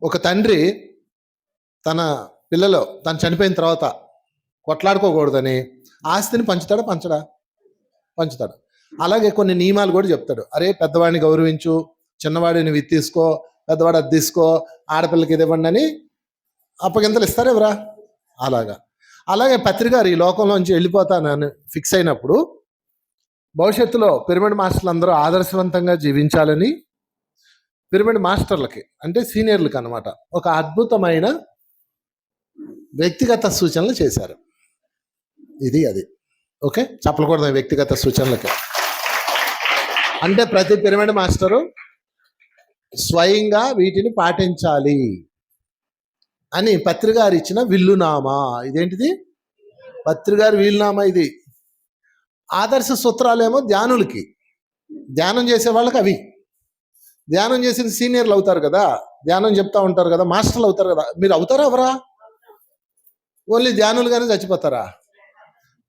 ఒక తండ్రి తన పిల్లలు తను చనిపోయిన తర్వాత కొట్లాడుకోకూడదని ఆస్తిని పంచుతాడు. అలాగే కొన్ని నియమాలు కూడా చెప్తాడు. అరే, పెద్దవాడిని గౌరవించు, చిన్నవాడిని ఇది తీసుకో, పెద్దవాడు అది తీసుకో, ఆడపిల్లకి ఇది ఇవ్వండి అని అప్పగింతలు ఇస్తారు ఎవరా? అలాగే పత్రికారు ఈ లోకంలోంచి వెళ్ళిపోతానని ఫిక్స్ అయినప్పుడు భవిష్యత్తులో పిరమిడ్ మాస్టర్లు అందరూ ఆదర్శవంతంగా జీవించాలని పిరమిడ్ మాస్టర్లకి అంటే సీనియర్లకి అన్నమాట ఒక అద్భుతమైన వ్యక్తిగత సూచనలు చేశారు. అది ఓకే, చెప్పకూడదు వ్యక్తిగత సూచనలకి. అంటే ప్రతి పిరమిడ్ మాస్టరు స్వయంగా వీటిని పాటించాలి అని పత్రికారు ఇచ్చిన విల్లునామా. ఇదేంటిది? పత్రికారు వీలునామా. ఇది ఆదర్శ సూత్రాలేమో ధ్యానులకి, ధ్యానం చేసే వాళ్ళకి అవి. ధ్యానం చేసిన సీనియర్లు అవుతారు కదా, ధ్యానం చెప్తా ఉంటారు కదా, మాస్టర్లు అవుతారు కదా. మీరు అవుతారా ఎవరా? ఓన్లీ ధ్యానులుగానే చచ్చిపోతారా?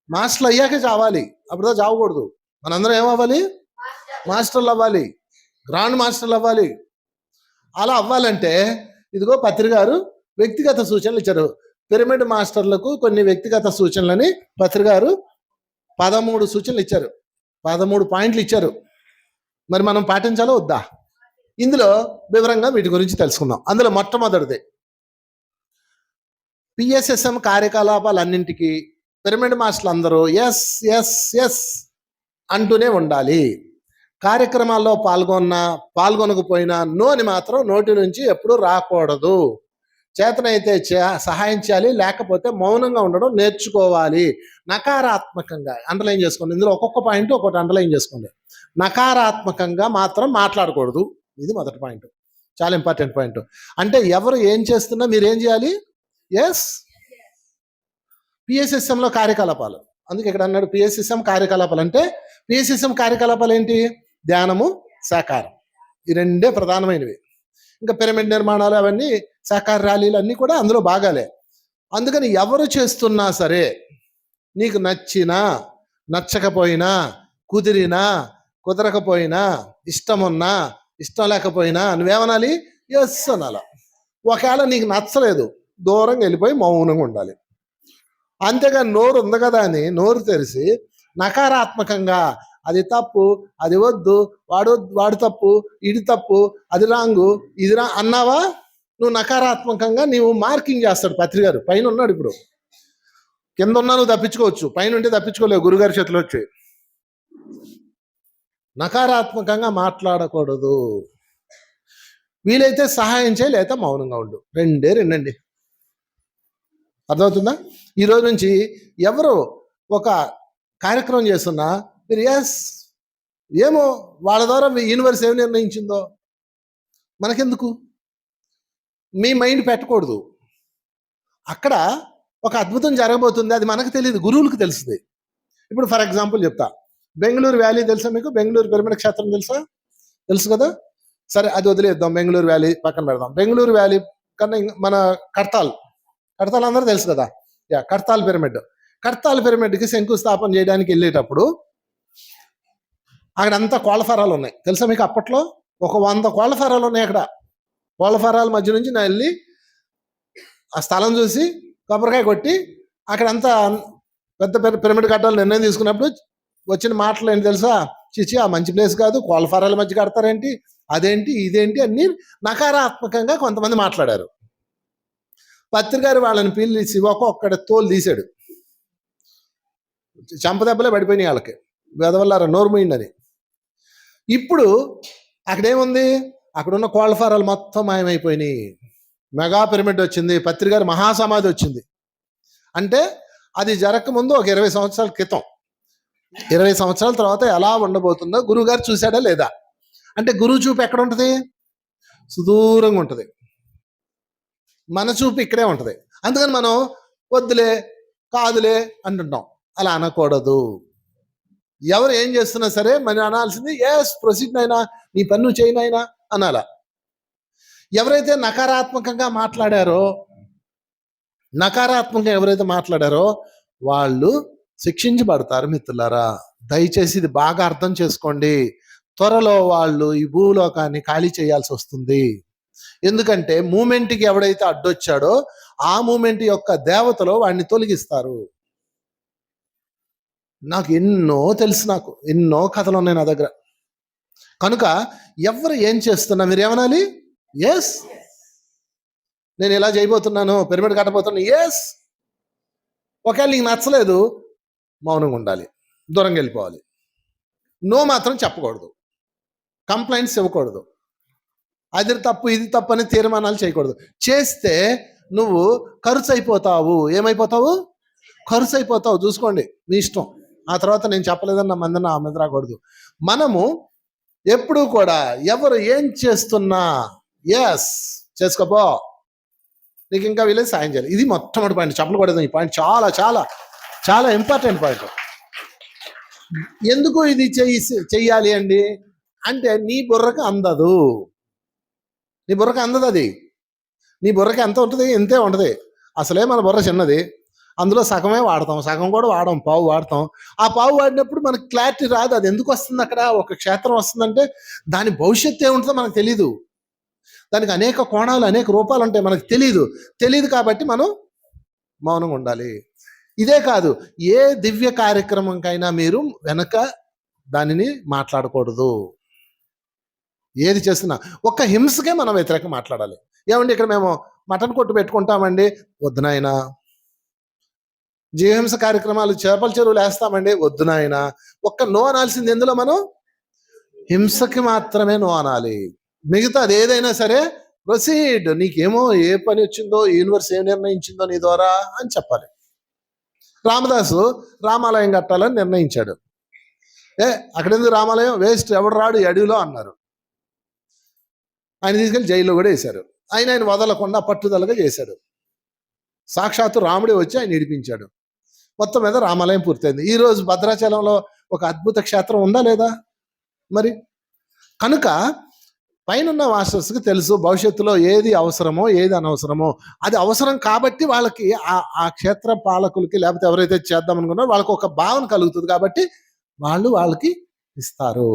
మాస్టర్లు అయ్యాకే చావాలి, అప్పుడుదా చావకూడదు. మనందరం ఏమవ్వాలి? మాస్టర్లు అవ్వాలి, గ్రాండ్ మాస్టర్లు అవ్వాలి. అలా అవ్వాలంటే ఇదిగో పత్రికారు వ్యక్తిగత సూచనలు ఇచ్చారు. పిరమిడ్ మాస్టర్లకు కొన్ని వ్యక్తిగత సూచనలని పత్రికారు 13 సూచనలు ఇచ్చారు, 13 పాయింట్లు ఇచ్చారు. మరి మనం పాటించాలో వద్దా? ఇందులో వివరంగా వీటి గురించి తెలుసుకుందాం. అందులో మొట్టమొదటిది పిఎస్ఎస్ఎం కార్యకలాపాలన్నింటికి పిరమిడ్ మాస్టర్లు అందరూ ఎస్ ఎస్ ఎస్ అంటూనే ఉండాలి. కార్యక్రమాల్లో పాల్గొనకపోయినా నో అని మాత్రం నోటి నుంచి ఎప్పుడూ రాకూడదు. చేతనైతే సహాయం చేయాలి, లేకపోతే మౌనంగా ఉండడం నేర్చుకోవాలి. నకారాత్మకంగా అండర్లైన్ చేసుకోండి. ఇందులో ఒక్కొక్క పాయింట్ ఒక్కొక్కటి అండర్లైన్ చేసుకోండి. నకారాత్మకంగా మాత్రం మాట్లాడకూడదు. ఇది మొదటి పాయింట్, చాలా ఇంపార్టెంట్ పాయింట్. అంటే ఎవరు ఏం చేస్తున్నా మీరేం చేయాలి? ఎస్. పిఎస్ఎస్ఎంలో కార్యకలాపాలు, అందుకే ఇక్కడ అన్నాడు పిఎస్ఎస్ఎం కార్యకలాపాలు. అంటే పిఎస్ఎస్ఎం కార్యకలాపాలు ఏంటి? ధ్యానము, సాకారం, ఈ రెండే ప్రధానమైనవి. ఇంకా పిరమిడ్ నిర్మాణాలు అవన్నీ సాకార ర్యాలీలు అన్నీ కూడా అందులో భాగాలే. అందుకని ఎవరు చేస్తున్నా సరే నీకు నచ్చినా నచ్చకపోయినా, కుదిరినా కుదరకపోయినా, ఇష్టం ఉన్నా ఇష్టం లేకపోయినా నువ్వేమనాలి? ఎస్ అనాల. ఒకవేళ నీకు నచ్చలేదు దూరంగా వెళ్ళిపోయి మౌనంగా ఉండాలి. అంతేగాని నోరు ఉంది కదా అని నోరు తెరిచి నకారాత్మకంగా అది తప్పు, అది వద్దు, వాడు తప్పు, ఇది తప్పు, అది రాంగు, ఇది అన్నావా నువ్వు నకారాత్మకంగా నీవు మార్కింగ్ చేస్తాడు పత్రికారు. పైన ఉన్నాడు, ఇప్పుడు కింద ఉన్నా నువ్వు తప్పించుకోవచ్చు, పైన ఉంటే తప్పించుకోలేవు గురుగారి చేతిలో వచ్చి. నకారాత్మకంగా మాట్లాడకూడదు. వీలైతే సహాయం చేయి, లేకపోతే మౌనంగా ఉండు. రెండండి. అర్థమవుతుందా? ఈరోజు నుంచి ఎవరు ఒక కార్యక్రమం చేస్తున్నా మీరు ఎస్, ఏమో వాళ్ళ ద్వారా మీ యూనివర్స్ ఏమి నిర్ణయించిందో మనకెందుకు, మీ మైండ్ పెట్టకూడదు. అక్కడ ఒక అద్భుతం జరగబోతుంది, అది మనకు తెలియదు, గురువులకు తెలుస్తుంది. ఇప్పుడు ఫర్ ఎగ్జాంపుల్ చెప్తా. బెంగళూరు వ్యాలీ తెలుసా మీకు? బెంగళూరు పిరమిడ్ క్షేత్రం తెలుసు కదా? సరే, అది వదిలేద్దాం, బెంగళూరు వ్యాలీ పక్కన పెడదాం. బెంగళూరు వ్యాలీ కన్నా మన కడతాల్ అందరూ తెలుసు కదా. కడతాల్ పిరమిడ్కి శంకుస్థాపన చేయడానికి వెళ్ళేటప్పుడు అక్కడంతా కోళ్ళఫారాలు ఉన్నాయి, తెలుసా మీకు? అప్పట్లో ఒక 100 కోళ్ళఫారాలు ఉన్నాయి అక్కడ. కోళ్ళఫారాల మధ్య నుంచి నేను వెళ్ళి ఆ స్థలం చూసి కొబ్బరికాయ కొట్టి అక్కడంతా పెద్ద పిరమిడ్ కట్టాలని నిర్ణయం తీసుకున్నప్పుడు వచ్చిన మాటలు ఏంటి తెలుసా? చిచి, ఆ మంచి ప్లేస్ కాదు, కోళ్ళఫారాల మధ్య కడతారేంటి, అదేంటి, ఇదేంటి అన్ని నకారాత్మకంగా కొంతమంది మాట్లాడారు. పత్రికారు వాళ్ళని పిలిచి ఒక్కొక్కడి తోలు తీశాడు. చంపదెబ్బలే పడిపోయినాయి వాళ్ళకి, వెదవల్లారా నోరు మూయిందని. ఇప్పుడు అక్కడేముంది? అక్కడున్న కోళ్ళఫారాలు మొత్తం మాయమైపోయినాయి. మెగా పిరమిడ్ వచ్చింది, పత్రికారు మహాసమాధి వచ్చింది. అంటే అది జరగకముందు ఒక 20 సంవత్సరాల క్రితం, 20 సంవత్సరాల తర్వాత ఎలా ఉండబోతుందో గురువుగారు చూశాడా లేదా? అంటే గురువు చూపు ఎక్కడ ఉంటుంది? సుదూరంగా ఉంటుంది. మన చూపు ఇక్కడే ఉంటుంది. అందుకని మనం వద్దులే, కాదులే అంటుంటాం. అలా అనకూడదు. ఎవరు ఏం చేస్తున్నా సరే మనం అనాల్సింది ఎస్, ప్రొసీడ్ అయినా, నీ పన్ను చేయనైనా అనాల. ఎవరైతే నకారాత్మకంగా మాట్లాడారో వాళ్ళు శిక్షించబడతారు. మిత్రులారా, దయచేసి ఇది బాగా అర్థం చేసుకోండి. త్వరలో వాళ్ళు ఈ భూలోకాన్ని ఖాళీ చేయాల్సి వస్తుంది. ఎందుకంటే మూమెంట్కి ఎవడైతే అడ్డొచ్చాడో ఆ మూమెంట్ యొక్క దేవతలో వాడిని తొలగిస్తారు. నాకు ఎన్నో కథలు ఉన్నాయి నా దగ్గర. కనుక ఎవరు ఏం చేస్తున్నా మీరు ఏమనాలి? ఎస్. నేను ఇలా చేయబోతున్నాను, పిరమిడ్ కట్టబోతున్నాను, ఎస్. ఒకవేళ నీకు నచ్చలేదు, మౌనంగా ఉండాలి, దూరంగా వెళ్ళిపోవాలి. నో మాత్రం చెప్పకూడదు, కంప్లైంట్స్ ఇవ్వకూడదు, అది తప్పు ఇది తప్పు అని తీర్మానాలు చేయకూడదు. చేస్తే నువ్వు ఖర్చు అయిపోతావు. ఏమైపోతావు? ఖర్చు అయిపోతావు. చూసుకోండి, మీ ఇష్టం. ఆ తర్వాత నేను చెప్పలేదన్న మందన ఆ మీద రాకూడదు. మనము ఎప్పుడు కూడా ఎవరు ఏం చేస్తున్నా ఎస్ చేసుకోపో, నీకు ఇంకా వీళ్ళే సాయం చేయాలి. ఇది మొట్టమొదటి పాయింట్, చెప్పకూడదు. ఈ పాయింట్ చాలా చాలా చాలా ఇంపార్టెంట్ పాయింట్. ఎందుకు ఇది చెయ్యాలి అండి అంటే నీ బుర్రకు అందదు. నీ బుర్రకు అందదు. అది నీ బుర్రకి ఎంత ఉంటుంది? ఎంతే ఉంటుంది. అసలే మన బుర్ర చిన్నది, అందులో సగమే వాడతాం, సగం కూడా వాడడం, పావు వాడతాం. ఆ పావు వాడినప్పుడు మనకు క్లారిటీ రాదు. అది ఎందుకు వస్తుంది? అక్కడ ఒక క్షేత్రం వస్తుందంటే దాని భవిష్యత్తు ఏముంటుందో మనకు తెలీదు. దానికి అనేక కోణాలు, అనేక రూపాలు ఉంటాయి, మనకు తెలియదు కాబట్టి మనం మౌనంగా ఉండాలి. ఇదే కాదు, ఏ దివ్య కార్యక్రమంకైనా మీరు వెనక దానిని మాట్లాడకూడదు. ఏది చేస్తున్నా ఒక్క హింసకే మనం వ్యతిరేకంగా మాట్లాడాలి. ఏమండి ఇక్కడ మేము మటన్ కొట్టు పెట్టుకుంటామండి, వద్దు నాయనా. జీవహింస కార్యక్రమాలు, చేపల చెరువులు వేస్తామండి, వద్దు నాయనా. ఒక్క నో అనాల్సింది ఎందులో? మనం హింసకి మాత్రమే నో అనాలి. మిగతా అది ఏదైనా సరే ప్రొసీడ్, నీకేమో ఏ పని వచ్చిందో, యూనివర్స్ ఏం నిర్ణయించిందో నీ ద్వారా అని చెప్పాలి. రామదాసు రామాలయం కట్టాలని నిర్ణయించాడు. అక్కడెందుకు రామాలయం? వేస్ట్, ఎవడు రాడు ఈ అడవిలో అన్నారు. ఆయన తీసుకెళ్ళి జైల్లో కూడా వేశారు. ఆయన వదలకుండా పట్టుదలగా చేశాడు. సాక్షాత్తు రాముడే వచ్చి ఆయన ఇడిపించాడు. మొత్తం మీద రామాలయం పూర్తయింది. ఈరోజు భద్రాచలంలో ఒక అద్భుత క్షేత్రం ఉందా లేదా? మరి కనుక పైన మాస్టర్స్కి తెలుసు భవిష్యత్తులో ఏది అవసరమో ఏది అనవసరమో. అది అవసరం కాబట్టి వాళ్ళకి ఆ క్షేత్ర పాలకులకి, లేకపోతే ఎవరైతే చేద్దాం అనుకున్నారో వాళ్ళకి ఒక భావన కలుగుతుంది కాబట్టి వాళ్ళకి ఇస్తారు.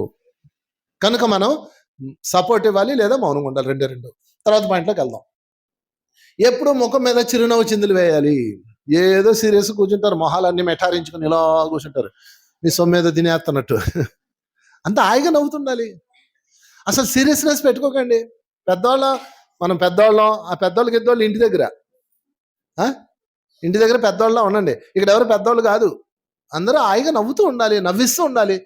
కనుక మనం సపోర్ట్ ఇవ్వాలి లేదా మౌనంగా ఉండాలి. రెండు. తర్వాత పాయింట్లోకి వెళ్దాం. ఎప్పుడు ముఖం మీద చిరునవ్వు చిందులు వేయాలి. ఏదో సీరియస్ కూర్చుంటారు, మొహాలన్నీ మెఠారించుకుని ఇలా కూర్చుంటారు, మీ సొమ్మేదో తినేస్తున్నట్టు. అంత హాయిగా నవ్వుతుండాలి. అసలు సీరియస్నెస్ పెట్టుకోకండి. మనం పెద్దవాళ్ళం. ఆ పెద్దోళ్ళకి ఇద్దోళ్ళు ఇంటి దగ్గర పెద్దవాళ్ళ ఉండండి. ఇక్కడ ఎవరు పెద్దవాళ్ళు కాదు. అందరూ హాయిగా నవ్వుతూ ఉండాలి, నవ్విస్తూ ఉండాలి.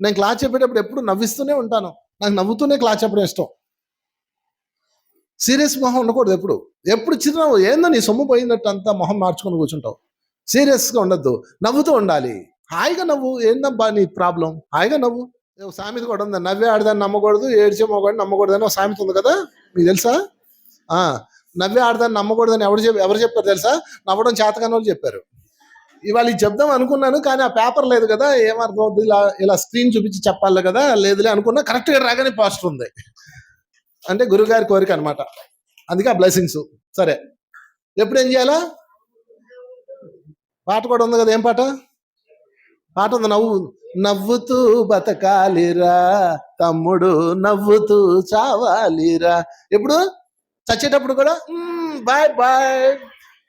నేను క్లాస్ చెప్పేటప్పుడు ఎప్పుడు నవ్విస్తూనే ఉంటాను. నాకు నవ్వుతూనే క్లాస్ చెప్పడం ఇష్టం. సీరియస్ మొహం ఉండకూడదు. ఎప్పుడు చిరునవ్వు. ఏందో నీ సొమ్ము పోయినట్టు అంతా మొహం మార్చుకొని కూర్చుంటావు. సీరియస్గా ఉండద్దు, నవ్వుతూ ఉండాలి. హాయిగా నవ్వు. ఏందబ్బా నీ ప్రాబ్లం? హాయిగా నవ్వు. సామెత కూడా ఉంది, నవ్వే ఆడదాన్ని నమ్మకూడదు, ఏడ్చే మొగాడిని నమ్మకూడదు అని ఒక సామెత ఉంది కదా, మీకు తెలుసా? నవ్వే ఆడదాన్ని నమ్మకూడదని ఎవరు చెప్పారు తెలుసా? నవ్వడం చేతకాని వాళ్ళు చెప్పారు. ఇవాళ ఇది చెప్దాం అనుకున్నాను, కానీ ఆ పేపర్ లేదు కదా, ఏమర్థం అవుతుంది, ఇలా స్క్రీన్ చూపించి చెప్పాలి కదా, లేదులే అనుకున్నా. కరెక్ట్గా రాగానే పోస్టర్ ఉంది. అంటే గురువుగారి కోరిక అనమాట. అందుకే ఆ బ్లెస్సింగ్స్. సరే, ఎప్పుడు ఏం చేయాలా? పాట కూడా ఉంది కదా. ఏం పాట ఉంది? నవ్వుతూ బతకాలిరా తమ్ముడు, నవ్వుతూ చావాలిరా. ఎప్పుడు? చచ్చేటప్పుడు కూడా బాయ్ బాయ్,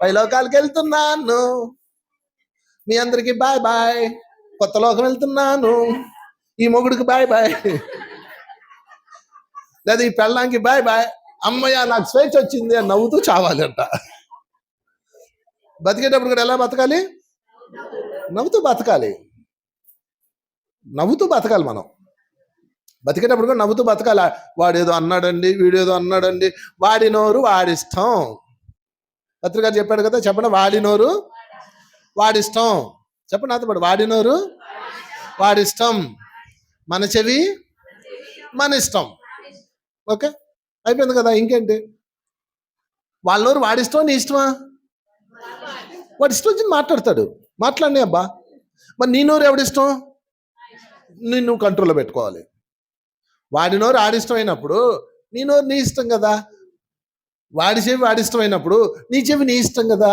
పైలోకాలకి వెళ్తున్నాను, మీ అందరికి బాయ్ బాయ్, కొత్త లోకం వెళ్తున్నాను, ఈ మొగుడికి బాయ్ బాయ్, లేదా ఈ పెళ్ళాంకి బాయ్ బాయ్, అమ్మయ్య నాకు స్వేచ్ఛ వచ్చింది అని నవ్వుతూ చావాలి అంట. బతికేటప్పుడు కూడా ఎలా బతకాలి? నవ్వుతూ బతకాలి. మనం బతికేటప్పుడు కూడా నవ్వుతూ బతకాలి. వాడేదో అన్నాడండి, వీడేదో అన్నాడండి, వాడి నోరు వాడిష్టం. పత్రిక చెప్పాడు కదా, చెప్పండి. వాడి నోరు వాడిష్టం. చెప్పండి నాతో పాటు, వాడి నోరు వాడిష్టం, మన చెవి మన ఇష్టం. ఓకే, అయిపోయింది కదా. ఇంకేంటి? వాళ్ళ నోరు వాడిష్టం, నీ ఇష్టమా? వాడి ఇష్టం వచ్చింది మాట్లాడతాడు, మాట్లాడి అబ్బా. మరి నీ నోరు ఎవడిష్టం? నిన్ను కంట్రోల్లో పెట్టుకోవాలి. వాడి నోరు ఆడిష్టం అయినప్పుడు నీ నోరు నీ ఇష్టం కదా. వాడి చెవి వాడి ఇష్టం అయినప్పుడు నీ చెవి నీ ఇష్టం కదా.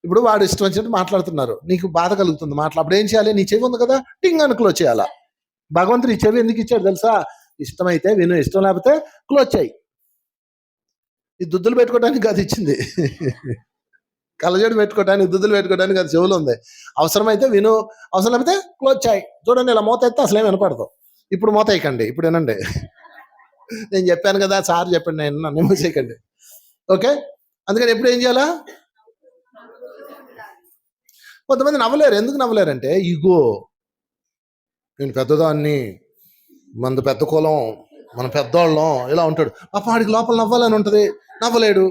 ఇప్పుడు వాడు ఇష్టం వచ్చినట్టు మాట్లాడుతున్నారు, నీకు బాధ కలుగుతుంది. అప్పుడు ఏం చేయాలి? నీ చెవి ఉంది కదా, టింగ్ అని క్లోజ్ చేయాలా. భగవంతుడు ఈ చెవి ఎందుకు ఇచ్చాడు తెలుసా? ఇష్టమైతే విను, ఇష్టం లేకపోతే క్లోజ్ చేయి. ఈ దుద్దులు పెట్టుకోవడానికి అది ఇచ్చింది. కళ్ళజోడు పెట్టుకోవడానికి, దుద్దులు పెట్టుకోవడానికి అది చెవులు ఉంది. అవసరమైతే విను, అవసరం లేకపోతే క్లోజ్ చేయి. చూడండి, ఇలా మూత ఎత్తే అసలేం వినపడదు. ఇప్పుడు మూత వేయకండి, ఇప్పుడు వినండి. నేను చెప్పాను కదా, సార్ చెప్పండి, నేను నన్ను మూసేయకండి. ఓకే, అందుకని ఎప్పుడు ఏం చేయాలా? కొంతమంది నవ్వలేరు. ఎందుకు నవ్వలేరంటే ఈగో. నేను పెద్దదాన్ని, మనది పెద్ద కులం, మన పెద్దవాళ్ళం, ఇలా ఉంటాడు. వాడికి లోపల నవ్వాలని ఉంటుంది, నవ్వలేడు.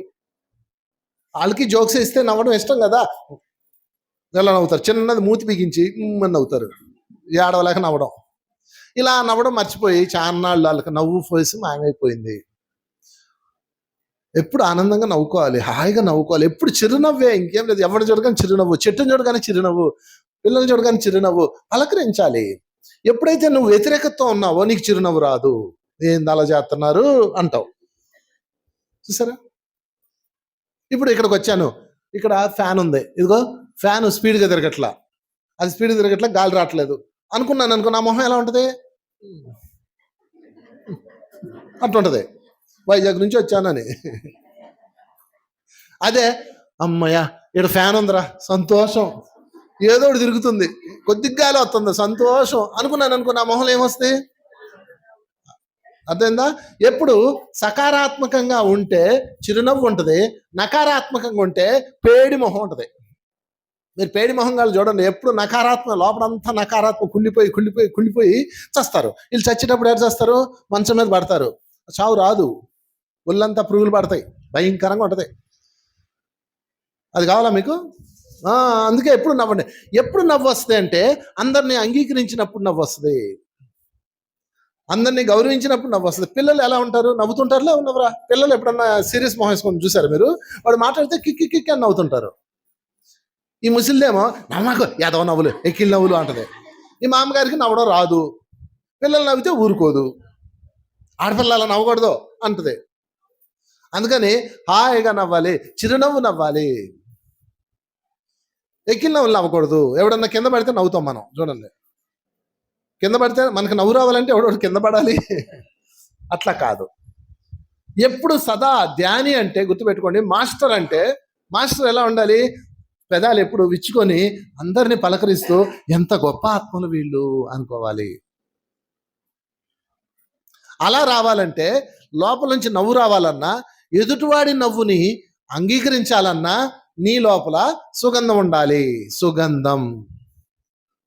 వాళ్ళకి జోక్స్ ఇస్తే నవ్వడం ఇష్టం కదా, ఎలా నవ్వుతారు? చిన్నది మూతి బిగించి అని నవ్వుతారు, ఏడవలేక నవ్వడం. ఇలా నవ్వడం మర్చిపోయి చాన్నాళ్ళు వాళ్ళకి నవ్వు ఫేసి మాయమైపోయింది. ఎప్పుడు ఆనందంగా నవ్వుకోవాలి, హాయిగా నవ్వుకోవాలి, ఎప్పుడు చిరునవ్వే, ఇంకేం లేదు. ఎవరు చూడగానే చిరునవ్వు, చెట్టును చూడగానే చిరునవ్వు, పిల్లలు చూడగానే చిరునవ్వు, పలకరించాలి. ఎప్పుడైతే నువ్వు వ్యతిరేకతతో ఉన్నావో నీకు చిరునవ్వు రాదు. ఏంది అలా చేస్తున్నారు అంటావు. చూసారా? ఇప్పుడు ఇక్కడికి వచ్చాను, ఇక్కడ ఫ్యాన్ ఉంది, ఇదిగో ఫ్యాన్ స్పీడ్గా తిరగట్లా, అది స్పీడ్ తిరగట్లా, గాలి రావట్లేదు అనుకున్నాను అనుకో, నా మొహం ఎలా ఉంటుంది? అట్లుంటది, వైజాగ్ నుంచి వచ్చానని. అదే అమ్మయ్య ఇక్కడ ఫ్యాన్ ఉందిరా, సంతోషం, ఏదో ఒకటి తిరుగుతుంది, కొద్దిగా గాలి వస్తుంది, సంతోషం అనుకున్నాను అనుకో, నా మొహంలో ఏమొస్తాయి? అర్థమైందా? ఎప్పుడు సకారాత్మకంగా ఉంటే చిరునవ్వు ఉంటుంది, నకారాత్మకంగా ఉంటే పేడి మొహం ఉంటుంది. మీరు పేడి మొహంగా చూడండి, ఎప్పుడు నకారాత్మక, లోపలంతా నకారాత్మక, కుళ్ళిపోయి కుళ్ళిపోయి కుళ్ళిపోయి చస్తారు. వీళ్ళు చచ్చేటప్పుడు ఏడు చేస్తారు? మంచం మీద పడతారు, చావు రాదు, ఒళ్ళంతా పురుగులు పడతాయి, భయంకరంగా ఉంటుంది. అది కావాలా మీకు? అందుకే ఎప్పుడు నవ్వండి. ఎప్పుడు నవ్వు వస్తుంది అంటే అందరినీ అంగీకరించినప్పుడు నవ్వు వస్తుంది, అందరినీ గౌరవించినప్పుడు నవ్వు వస్తుంది. పిల్లలు ఎలా ఉంటారు? నవ్వుతుంటారులే, ఉన్నవరా? పిల్లలు ఎప్పుడన్నా సీరియస్ మొహం వేసుకొని చూసారు మీరు? వాడు మాట్లాడితే కిక్కి కిక్కి అని నవ్వుతుంటారు. ఈ ముసిల్దేమో నమ్మకు యాదవ నవ్వులు, ఎక్కిల్ నవ్వులు అంటది. ఈ మామగారికి నవ్వడం రాదు, పిల్లలు నవ్వితే ఊరుకోదు, ఆడపిల్ల అలా నవ్వకూడదు అంటది. అందుకని హాయిగా నవ్వాలి, చిరునవ్వు నవ్వాలి, ఎక్కిల్ నవ్వులు నవ్వకూడదు. ఎవడన్నా కింద పడితే నవ్వుతాం మనం. చూడండి, కింద పడితే మనకు నవ్వు రావాలంటే ఎవడోడు కింద పడాలి, అట్లా కాదు. ఎప్పుడు సదా ధ్యాని అంటే గుర్తుపెట్టుకోండి, మాస్టర్ అంటే మాస్టర్ ఎలా ఉండాలి? పెదాలు ఎప్పుడు విచ్చుకొని అందరినీ పలకరిస్తూ ఎంత గొప్ప ఆత్మలు వీళ్ళు అనుకోవాలి. అలా రావాలంటే లోపల నుంచి నవ్వు రావాలన్నా, ఎదుటివాడి నవ్వుని అంగీకరించాలన్నా నీ లోపల సుగంధం ఉండాలి. సుగంధం.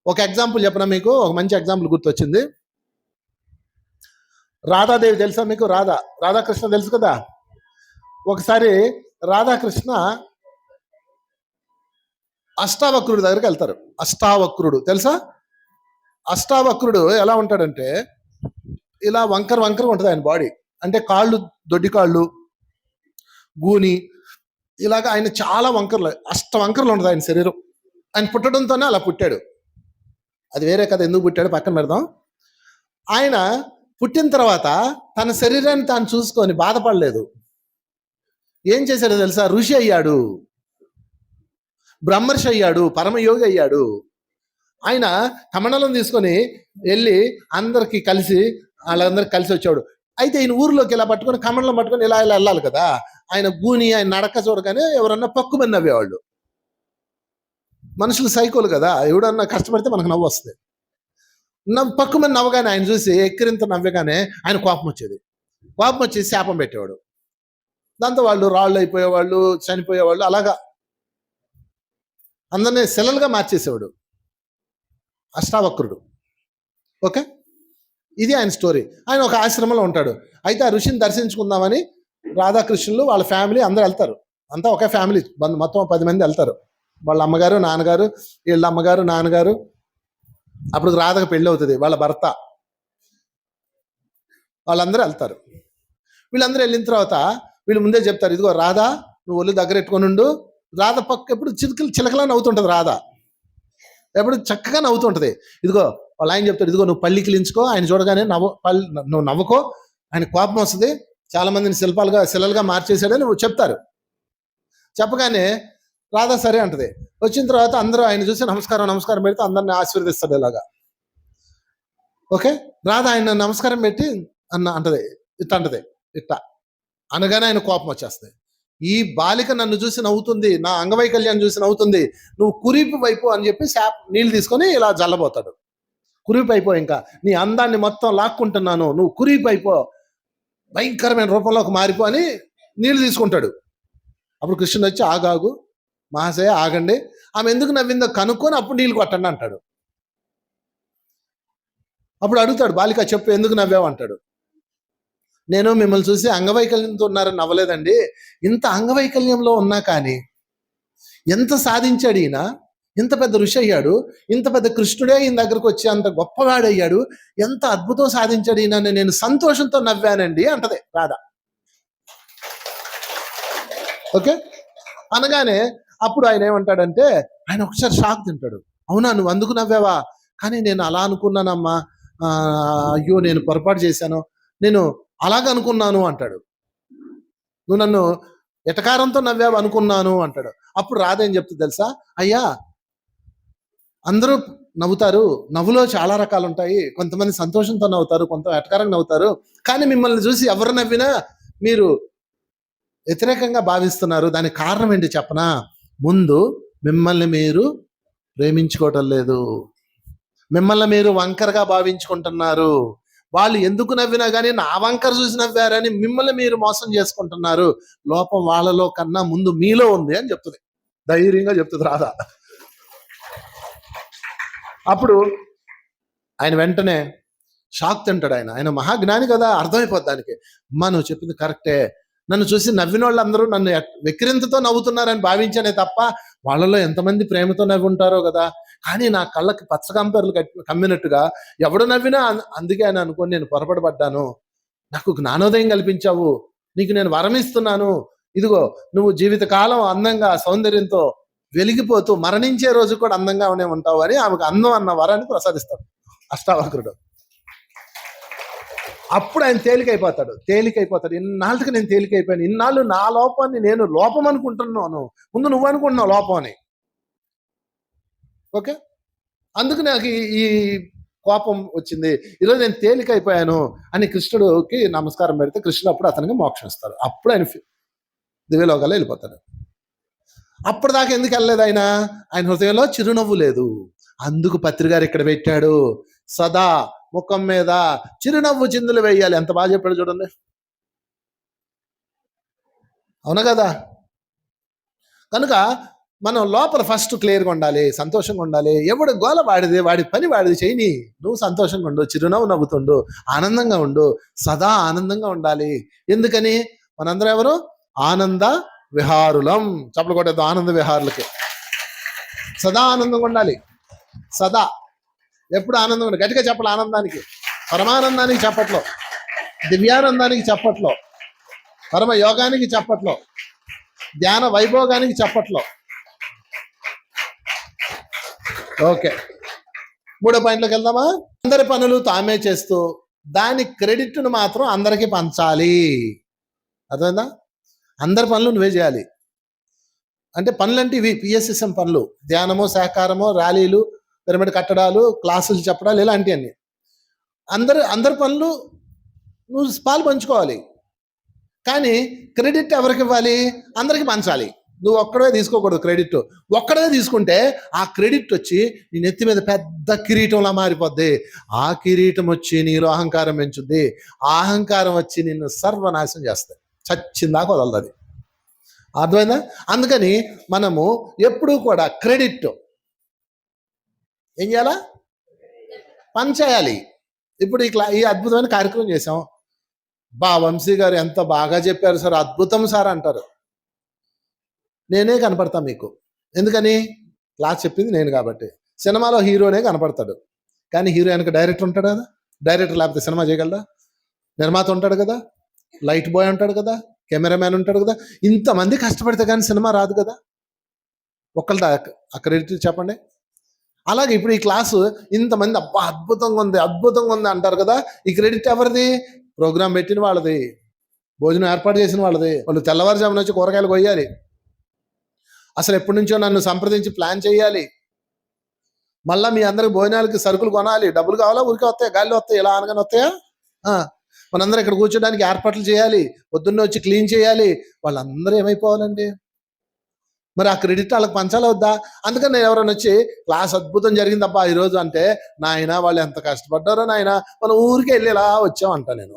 ఒక ఎగ్జాంపుల్ చెప్పనా మీకు? ఒక మంచి ఎగ్జాంపుల్ గుర్తొచ్చింది. రాధాదేవి తెలుసా మీకు? రాధాకృష్ణ తెలుసు కదా. ఒకసారి రాధాకృష్ణ అష్టావక్రుడి దగ్గరికి వెళ్తారు. అష్టావక్రుడు తెలుసా? అష్టావక్రుడు ఎలా ఉంటాడంటే ఇలా వంకర ఉంటుంది ఆయన బాడీ. అంటే కాళ్ళు దొడ్డి కాళ్ళు, గూని, ఇలాగా ఆయన చాలా వంకరలు, వంకరలు ఉంటుంది ఆయన శరీరం. ఆయన పుట్టడంతోనే అలా పుట్టాడు, అది వేరే కదా, ఎందుకు పుట్టాడు పక్కన పెడదాం. ఆయన పుట్టిన తర్వాత తన శరీరాన్ని తాను చూసుకొని బాధపడలేదు. ఏం చేశాడో తెలుసా? ఋషి అయ్యాడు, బ్రహ్మర్షి అయ్యాడు, పరమయోగి అయ్యాడు. ఆయన కమండలం తీసుకొని వెళ్ళి అందరికి కలిసి, వాళ్ళందరికి కలిసి వచ్చాడు. అయితే ఈయన ఊర్లోకి ఇలా పట్టుకొని కమండలం పట్టుకొని ఇలా ఇలా వెళ్ళాలి కదా. ఆయన గూని, ఆయన నడక చూడగానే ఎవరన్నా పక్కుమని నవ్వేవాళ్ళు. మనుషులు సైకోలు కదా, ఎవడన్నా కష్టపడితే మనకు నవ్వు వస్తుంది. పక్కుమని నవ్వగానే ఆయన చూసి ఎక్కిరింత నవ్వగానే ఆయన కోపం వచ్చేది. కోపం వచ్చి శాపం పెట్టేవాడు. దాంతో వాళ్ళు రాళ్ళు అయిపోయేవాళ్ళు, చనిపోయేవాళ్ళు, అలాగా అందరినీ శిలలుగా మార్చేసేవాడు అష్టావక్రుడు. ఓకే, ఇది ఆయన స్టోరీ. ఆయన ఒక ఆశ్రమంలో ఉంటాడు. అయితే ఆ ఋషిని దర్శించుకుందామని రాధాకృష్ణులు వాళ్ళ ఫ్యామిలీ అందరూ వెళ్తారు. అంతా ఒకే ఫ్యామిలీ, మొత్తం 10 మంది వెళ్తారు. వాళ్ళ అమ్మగారు, నాన్నగారు, వీళ్ళ అమ్మగారు, నాన్నగారు. అప్పుడు రాధకు పెళ్ళి అవుతుంది, వాళ్ళ భర్త, వాళ్ళందరూ వెళ్తారు. వీళ్ళందరూ వెళ్ళిన తర్వాత వీళ్ళు ముందే చెప్తారు, ఇదిగో రాధా, నువ్వు ఒళ్ళు దగ్గర పెట్టుకొని ఉండు. రాధ పక్క ఎప్పుడు చిలకలా నవ్వుతుంటది. రాధ ఎప్పుడు చక్కగా నవ్వుతుంటది. ఇదిగో వాళ్ళ ఆయన చెప్తాడు, ఇదిగో నువ్వు పళ్ళికిలించుకో, ఆయన చూడగానే నువ్వు నవ్వుకో, ఆయన కోపం వస్తుంది, చాలా మందిని శిలలుగా మార్చేసాడని నువ్వు చెప్తారు. చెప్పగానే రాధా సరే అంటది. వచ్చిన తర్వాత అందరూ ఆయన చూసి నమస్కారం పెడితే అందరిని ఆశీర్వదిస్తాడు ఇలాగా. ఓకే, రాధ ఆయన నమస్కారం పెట్టి అంటది, ఇట్ట అంటది, ఇట్ట అనగానే ఆయన కోపం వచ్చేస్తాయి. ఈ బాలిక నన్ను చూసి నవ్వుతుంది, నా అంగవైకల్యాన్ని చూసి నవ్వుతుంది, నువ్వు కురిపి వైపు అని చెప్పి నీళ్ళు తీసుకొని ఇలా జల్లబోతాడు. కురిపి అయిపో, ఇంకా నీ అందాన్ని మొత్తం లాక్కుంటున్నాను, నువ్వు కురిపి అయిపో, భయంకరమైన రూపంలోకి మారిపో అని నీళ్ళు తీసుకుంటాడు. అప్పుడు కృష్ణుడు వచ్చి ఆగాగు మహాశయ ఆగండి, ఆమె ఎందుకు నవ్విందో కనుక్కొని అప్పుడు నీళ్ళు కొట్టండి అంటాడు. అప్పుడు అడుగుతాడు, బాలిక చెప్పు ఎందుకు నవ్వావు అంటాడు. నేను మిమ్మల్ని చూసి అంగవైకల్యంతో ఉన్నారని నవ్వలేదండి, ఇంత అంగవైకల్యంలో ఉన్నా కానీ ఎంత సాధించాడు ఈయన, ఇంత పెద్ద ఋషి అయ్యాడు, ఇంత పెద్ద కృష్ణుడే ఈయన దగ్గరకు వచ్చి అంత గొప్పవాడయ్యాడు, ఎంత అద్భుతం సాధించాడు ఈయన, నేను సంతోషంతో నవ్వానండి అంటది రాధ. ఓకే, అనగానే అప్పుడు ఆయన ఏమంటాడంటే, ఆయన ఒకసారి షాక్ తింటాడు. అవునా, నువ్వు అందుకు నవ్వావా? కానీ నేను అలా అనుకున్నానమ్మా, అయ్యో నేను పొరపాటు చేశాను, నేను అలాగనుకున్నాను అంటాడు. నువ్వు నన్ను ఎటకారంతో నవ్వావు అనుకున్నాను అంటాడు. అప్పుడు రాధ ఏం చెప్తుంది తెలుసా, అయ్యా అందరూ నవ్వుతారు, నవ్వులో చాలా రకాలు ఉంటాయి, కొంతమంది సంతోషంతో నవ్వుతారు, కొంత ఎటకారంగా నవ్వుతారు, కానీ మిమ్మల్ని చూసి ఎవరు నవ్వినా మీరు వ్యతిరేకంగా భావిస్తున్నారు. దానికి కారణం ఏంటి చెప్పనా? ముందు మిమ్మల్ని మీరు ప్రేమించుకోవటం లేదు, మిమ్మల్ని మీరు వంకరగా భావించుకుంటున్నారు. వాళ్ళు ఎందుకు నవ్వినా కానీ నా వంకర చూసి నవ్వారని మిమ్మల్ని మీరు మోసం చేసుకుంటున్నారు. లోపం వాళ్ళలో కన్నా ముందు మీలో ఉంది అని చెప్తుంది, ధైర్యంగా చెప్తుంది రాధ. అప్పుడు ఆయన వెంటనే షాక్ తింటాడు. ఆయన మహాజ్ఞాని కదా, అర్థమైపోద్ది దానికి. అమ్మా నువ్వు చెప్పింది కరెక్టే, నన్ను చూసి నవ్విన వాళ్ళందరూ నన్ను వెక్కిరింతతో నవ్వుతున్నారని భావించానే తప్ప వాళ్ళలో ఎంతమంది ప్రేమతో నవ్వి ఉంటారో కదా. కానీ నా కళ్ళకి పచ్చకంపర్లు కమ్మినట్టుగా ఎవడు నవ్వినా అందుకే అని అనుకొని నేను పొరపడబడ్డాను. నాకు జ్ఞానోదయం కల్పించావు, నీకు నేను వరం ఇస్తున్నాను, ఇదిగో నువ్వు జీవితకాలం అందంగా సౌందర్యంతో వెలిగిపోతూ మరణించే రోజు కూడా అందంగానే ఉంటావు అని ఆమెకు అందం అన్న వరాన్ని ప్రసాదిస్తాడు అష్టావక్రుడు. అప్పుడు ఆయన తేలికైపోతాడు. ఇన్నాళ్ళకి నేను తేలికైపోయాను, ఇన్నాళ్ళు నా లోపాన్ని నేను లోపం అనుకుంటున్నాను, ముందు నువ్వు అనుకుంటున్నావు లోపం అని. ఓకే, అందుకు నాకు ఈ కోపం వచ్చింది, ఈరోజు నేను తేలికైపోయాను అని కృష్ణుడికి నమస్కారం పెడితే కృష్ణుడు అప్పుడు అతనికి మోక్షం ఇస్తాడు. అప్పుడు ఆయన దివ్యలోకాల్లో వెళ్ళిపోతాడు. అప్పటిదాకా ఎందుకు వెళ్ళలేదు ఆయన హృదయంలో చిరునవ్వు లేదు. అందుకు పత్రిగారు ఇక్కడ పెట్టాడు, సదా ముఖం మీద చిరునవ్వు చిందులు వేయాలి. ఎంత బాగా చెప్పాడు చూడండి, అవునా కదా? కనుక మనం లోపల ఫస్ట్ క్లియర్గా ఉండాలి, సంతోషంగా ఉండాలి. ఎవడు గోల వాడిది, వాడి పని వాడిది చేయని, నువ్వు సంతోషంగా ఉండు, చిరునవ్వు నవ్వుతుండు, ఆనందంగా ఉండు, సదా ఆనందంగా ఉండాలి. ఎందుకని? మనందరం ఎవరు? ఆనంద విహారులం. చప్పలు కొట్టేద్దాం ఆనంద విహారులకి. సదా ఆనందంగా ఉండాలి, సదా ఎప్పుడు ఆనందంగా ఉండాలి. గట్టిగా చెప్పాలి ఆనందానికి, పరమానందానికి చెప్పట్లో, దివ్యానందానికి చెప్పట్లో, పరమ యోగానికి చెప్పట్లో, ధ్యాన వైభోగానికి చెప్పట్లో. ఓకే, 3వ పాయింట్లోకి వెళ్దామా? అందరి పనులు తామే చేస్తూ దాని క్రెడిట్ను మాత్రం అందరికీ పంచాలి. అర్థమైందా? అందరి పనులు నువ్వే చేయాలి. అంటే పనులు అంటే ఇవి పిఎస్ఎస్ఎం పనులు, ధ్యానము, సహకారము, ర్యాలీలు, పిరమిడ్ కట్టడాలు, క్లాసులు చెప్పడాలు, ఇలాంటివన్నీ. అందరి పనులు నువ్వు పాలు పంచుకోవాలి. కానీ క్రెడిట్ ఎవరికి ఇవ్వాలి? అందరికి పంచాలి. నువ్వు ఒక్కడే తీసుకోకూడదు క్రెడిట్. ఒక్కడే తీసుకుంటే ఆ క్రెడిట్ వచ్చి నీ నెత్తి మీద పెద్ద కిరీటంలా మారిపోద్ది. ఆ కిరీటం వచ్చి నీలో అహంకారం పెంచుద్ది. ఆ అహంకారం వచ్చి నిన్ను సర్వనాశనం చేస్తుంది, చచ్చిందాక వదలదు. అర్థమైందా? అందుకని మనము ఎప్పుడూ కూడా క్రెడిట్ ఏం చేయాలా? పంచేయాలి. ఇప్పుడు ఈ అద్భుతమైన కార్యక్రమం చేసాం. వంశీ గారు ఎంత బాగా చెప్పారు సార్, అద్భుతం సార్ అంటారు. నేనే కనపడతా మీకు. ఎందుకని? క్లాస్ చెప్పింది నేను కాబట్టి. సినిమాలో హీరోనే కనపడతాడు, కానీ హీరో వెనక డైరెక్టర్ ఉంటాడు కదా. డైరెక్టర్ లేకపోతే సినిమా చేయగలరా? నిర్మాత ఉంటాడు కదా, లైట్ బాయ్ ఉంటాడు కదా, కెమెరామ్యాన్ ఉంటాడు కదా. ఇంతమంది కష్టపడితే కానీ సినిమా రాదు కదా. ఒక్కళ్ళ ఆ క్రెడిట్ చెప్పండి. అలాగే ఇప్పుడు ఈ క్లాసు ఇంతమంది అద్భుతంగా ఉంది అంటారు కదా. ఈ క్రెడిట్ ఎవరిది? ప్రోగ్రాం పెట్టిన వాళ్ళది, భోజనం ఏర్పాటు చేసిన వాళ్ళది. వాళ్ళు తెల్లవారుజామున వచ్చి కూరగాయలు కొయ్యాలి, అసలు ఎప్పటి నుంచో నన్ను సంప్రదించి ప్లాన్ చేయాలి, మళ్ళీ మీ అందరికి భోజనాలకి సరుకులు కొనాలి, డబ్బులు కావాలా? ఊరికే వస్తాయి, గాలి వస్తాయి, ఇలా అనగానే వస్తాయా? మనందరం ఇక్కడ కూర్చోడానికి ఏర్పాట్లు చేయాలి, పొద్దున్నే వచ్చి క్లీన్ చేయాలి. వాళ్ళందరూ ఏమైపోవాలండి? మరి ఆ క్రెడిట్ వాళ్ళకి పంచాలి వద్దా? అందుకని నేను ఎవరైనా వచ్చి క్లాస్ అద్భుతం జరిగిందబ్బా ఈరోజు అంటే, నాయన వాళ్ళు ఎంత కష్టపడ్డారో నాయన, మనం ఊరికే వెళ్ళి ఇలా వచ్చామంట నేను.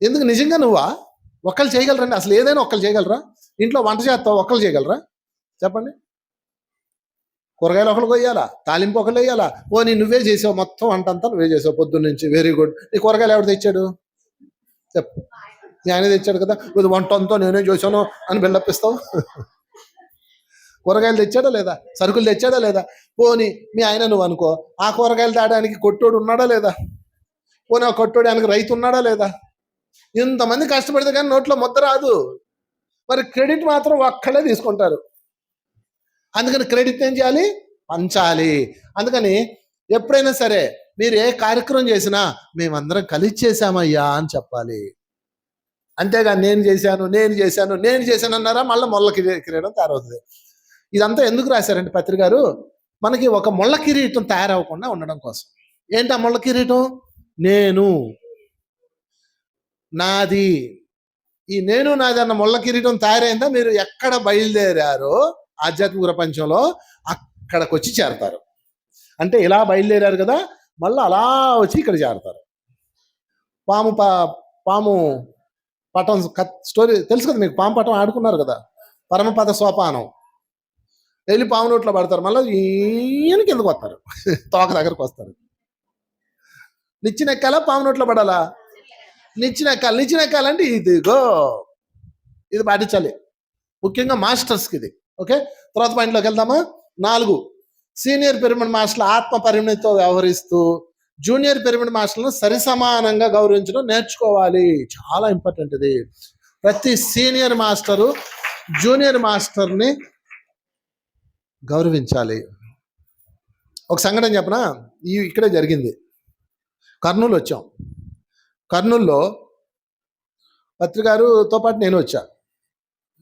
ఎందుకు? నిజంగా నువ్వా? ఒక్కళ్ళు చేయగలరండి? అసలు ఏదైనా ఒక్కళ్ళు చేయగలరా? ఇంట్లో వంట చేస్తావు, ఒక్కళ్ళు చేయగలరా చెప్పండి? కూరగాయలు ఒకళ్ళు కొయ్యాలా, తాలింపు ఒకళ్ళు వేయాలా. పోనీ నువ్వే చేసావు, మొత్తం వంట అంతా నువ్వే చేసావు పొద్దున్న నుంచి, వెరీ గుడ్. నీ కూరగాయలు ఎవరు తెచ్చాడు చెప్పు? మీ ఆయన తెచ్చాడు కదా, ఇది వంట అంతా నేనే చేశాను అని బిల్డప్ ఇస్తావు. కూరగాయలు తెచ్చాడా లేదా? సరుకులు తెచ్చాడా లేదా? పోనీ మీ ఆయన నువ్వు అనుకో, ఆ కూరగాయలు తేడానికి కొట్టోడు ఉన్నాడా లేదా? పోనీ ఆ కొట్టోడానికి రైతు ఉన్నాడా లేదా? ఇంతమంది కష్టపడితే కానీ నోట్లో ముద్ద రాదు. మరి క్రెడిట్ మాత్రం ఒక్కళ్ళే తీసుకుంటారు. అందుకని క్రెడిట్ ఏం చేయాలి? పంచాలి. అందుకని ఎప్పుడైనా సరే మీరు ఏ కార్యక్రమం చేసినా మేమందరం కలిసి చేశామయ్యా అని చెప్పాలి. అంతేగా నేను చేశాను అన్నారా మళ్ళీ మొల్ల కిరీటం తయారవుతుంది. ఇదంతా ఎందుకు రాశారంటే పత్రి గారు, మనకి ఒక ముళ్ళ కిరీటం తయారవ్వకుండా ఉండడం కోసం. ఏంటి ఆ ముళ్ళ కిరీటం? నేను, నాది. ఈ నేను నాది అన్న ముళ్ళ కిరీటం తయారైందా, మీరు ఎక్కడ బయలుదేరారో ఆధ్యాత్మిక ప్రపంచంలో అక్కడికి వచ్చి చేరతారు. అంటే ఇలా బయలుదేరారు కదా, మళ్ళీ అలా వచ్చి ఇక్కడ చేరతారు. పాము పటం స్టోరీ తెలుసు కదా మీకు, పాము పటం ఆడుకున్నారు కదా, పరమపద సోపానం. వెళ్ళి పాము నోట్లో పడతారు, మళ్ళీ ఈయన కిందకు వస్తారు, తోక దగ్గరకు వస్తారు. నిచ్చిన ఎక్కాలా, పాము నోట్లో పడాలా? నిచ్చిన ఎక్కాలంటే ఇదిగో ఇది పాటించాలి, ముఖ్యంగా మాస్టర్స్కి ఇది. ఓకే, తర్వాత పాయింట్లోకి వెళ్దామా? 4, సీనియర్ పిరమిడ్ మాస్టర్లు ఆత్మ పరిమితితో వ్యవహరిస్తూ జూనియర్ పిరమిడ్ మాస్టర్లను సరిసమానంగా గౌరవించడం నేర్చుకోవాలి. చాలా ఇంపార్టెంట్ ఇది. ప్రతి సీనియర్ మాస్టరు జూనియర్ మాస్టర్ని గౌరవించాలి. ఒక సంఘటన చెప్పనా, ఇక్కడే జరిగింది. కర్నూలు వచ్చాం. కర్నూలులో పత్రికారుతో పాటు నేను వచ్చా.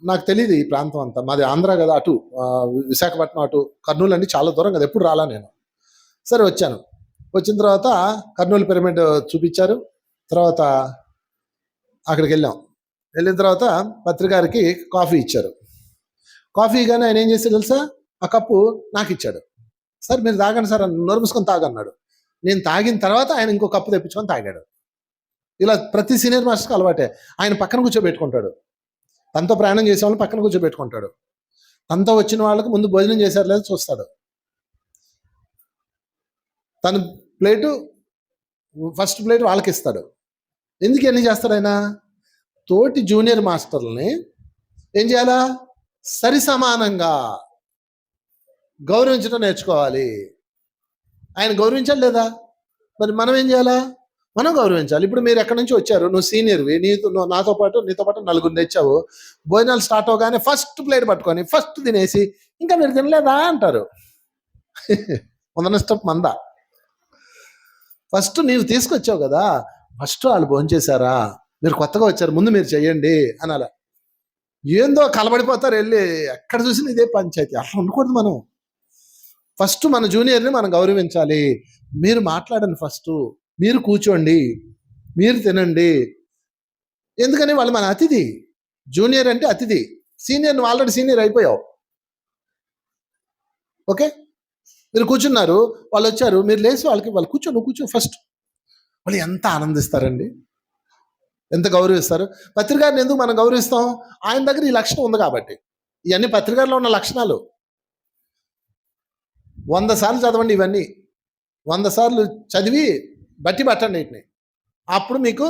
నాకు తెలియదు ఈ ప్రాంతం అంతా, మాది ఆంధ్ర కదా, అటు విశాఖపట్నం అటు కర్నూలు అంటే చాలా దూరం కదా, ఎప్పుడు రాలా నేను. సరే వచ్చాను. వచ్చిన తర్వాత కర్నూలు పిరమిడ్ చూపించారు. తర్వాత అక్కడికి వెళ్ళిన తర్వాత పత్రికారికి కాఫీ ఇచ్చారు. కాఫీ కానీ ఆయన ఏం చేశాడు తెలుసా, ఆ కప్పు నాకు ఇచ్చాడు. సార్ మీరు తాగండి సార్, నోరు మూసుకొని తాగన్నాడు. నేను తాగిన తర్వాత ఆయన ఇంకో కప్పు తెప్పించుకొని తాగాడు. ఇలా ప్రతి సీనియర్ మాస్టర్కి అలవాటే. ఆయన పక్కన కూర్చోబెట్టుకుంటాడు, తనతో ప్రయాణం చేసే వాళ్ళని పక్కన కూర్చోబెట్టుకుంటాడు. తనతో వచ్చిన వాళ్ళకి ముందు భోజనం చేశారు లేదా చూస్తాడు. తన ఫస్ట్ ప్లేట్ వాళ్ళకి ఇస్తాడు. ఎందుకు ఎన్ని చేస్తాడు ఆయన? తోటి జూనియర్ మాస్టర్లని ఏం చేయాలా? సరి సమానంగా గౌరవించడం నేర్చుకోవాలి. ఆయన గౌరవించాలి లేదా? మరి మనం ఏం చేయాలా? మనం గౌరవించాలి. ఇప్పుడు మీరు ఎక్కడి నుంచి వచ్చారు, నువ్వు సీనియర్వి, నీతో పాటు 4 తెచ్చావు. భోజనాలు స్టార్ట్ అవగానే ఫస్ట్ ప్లేట్ పట్టుకొని ఫస్ట్ తినేసి ఇంకా మీరు తినలేదా అంటారు. స్టెప్ మందా. ఫస్ట్ నీవు తీసుకొచ్చావు కదా, ఫస్ట్ వాళ్ళు భోంచేశారా, మీరు కొత్తగా వచ్చారు, ముందు మీరు చెయ్యండి అనాల. ఏందో కలబడిపోతారు వెళ్ళి, ఎక్కడ చూసినా ఇదే పంచాయతీ. అట్లా ఉండకూడదు. మనం ఫస్ట్ మన జూనియర్ని మనం గౌరవించాలి. మీరు మాట్లాడండి, ఫస్ట్ మీరు కూర్చోండి, మీరు తినండి. ఎందుకని వాళ్ళు మన అతిథి. జూనియర్ అంటే అతిథి, సీనియర్ నువ్వు ఆల్రెడీ సీనియర్ అయిపోయావు. ఓకే, మీరు కూర్చున్నారు, వాళ్ళు వచ్చారు, మీరు లేచి వాళ్ళు కూర్చో ఫస్ట్. వాళ్ళు ఎంత ఆనందిస్తారండి, ఎంత గౌరవిస్తారు. పత్రికారిని ఎందుకు మనం గౌరవిస్తాం? ఆయన దగ్గర ఈ లక్షణం ఉంది కాబట్టి. ఇవన్నీ పత్రికారిలో ఉన్న లక్షణాలు. 100 సార్లు చదవండి ఇవన్నీ, 100 సార్లు చదివి బట్టి పట్టండి వీటిని. అప్పుడు మీకు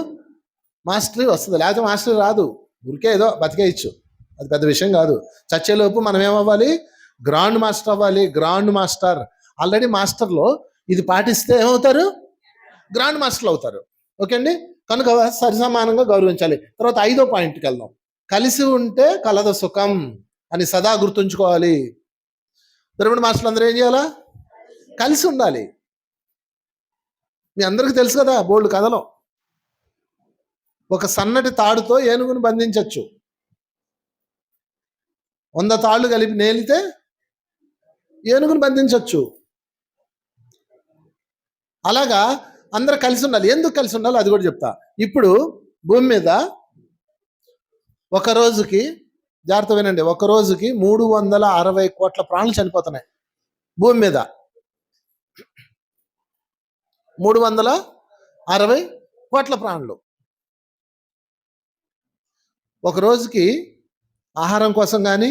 మాస్టరీ వస్తుంది. లేకపోతే మాస్టరీ రాదు. ఊరికే ఏదో బతికేయచ్చు, అది పెద్ద విషయం కాదు. చచ్చేలోపు మనం ఏమవ్వాలి? గ్రాండ్ మాస్టర్ అవ్వాలి. Grand master. ఆల్రెడీ మాస్టర్లో ఇది పాటిస్తే ఏమవుతారు? గ్రాండ్ మాస్టర్లు అవుతారు. ఓకే అండి, కనుక సరిసమానంగా గౌరవించాలి. తర్వాత 5వ పాయింట్కి వెళ్దాం. కలిసి ఉంటే కలద సుఖం అని సదా గుర్తుంచుకోవాలి. పిరమిడ్ మాస్టర్లు అందరూ ఏం చేయాలా? కలిసి ఉండాలి. మీ అందరికీ తెలుసు కదా బోల్డ్ కథలో. ఒక సన్నటి తాడుతో ఏనుగును బంధించవచ్చు, 100 తాళ్ళు కలిపి నేలితే ఏనుగును బంధించవచ్చు. అలాగా అందరూ కలిసి ఉండాలి. ఎందుకు కలిసి ఉండాలి అది కూడా చెప్తా. ఇప్పుడు భూమి మీద ఒక రోజుకి, జాగ్రత్త వినండి, ఒక రోజుకి 360 కోట్ల ప్రాణులు చనిపోతున్నాయి భూమి మీద. 360 కోట్ల ప్రాణులు ఒక రోజుకి ఆహారం కోసం కానీ,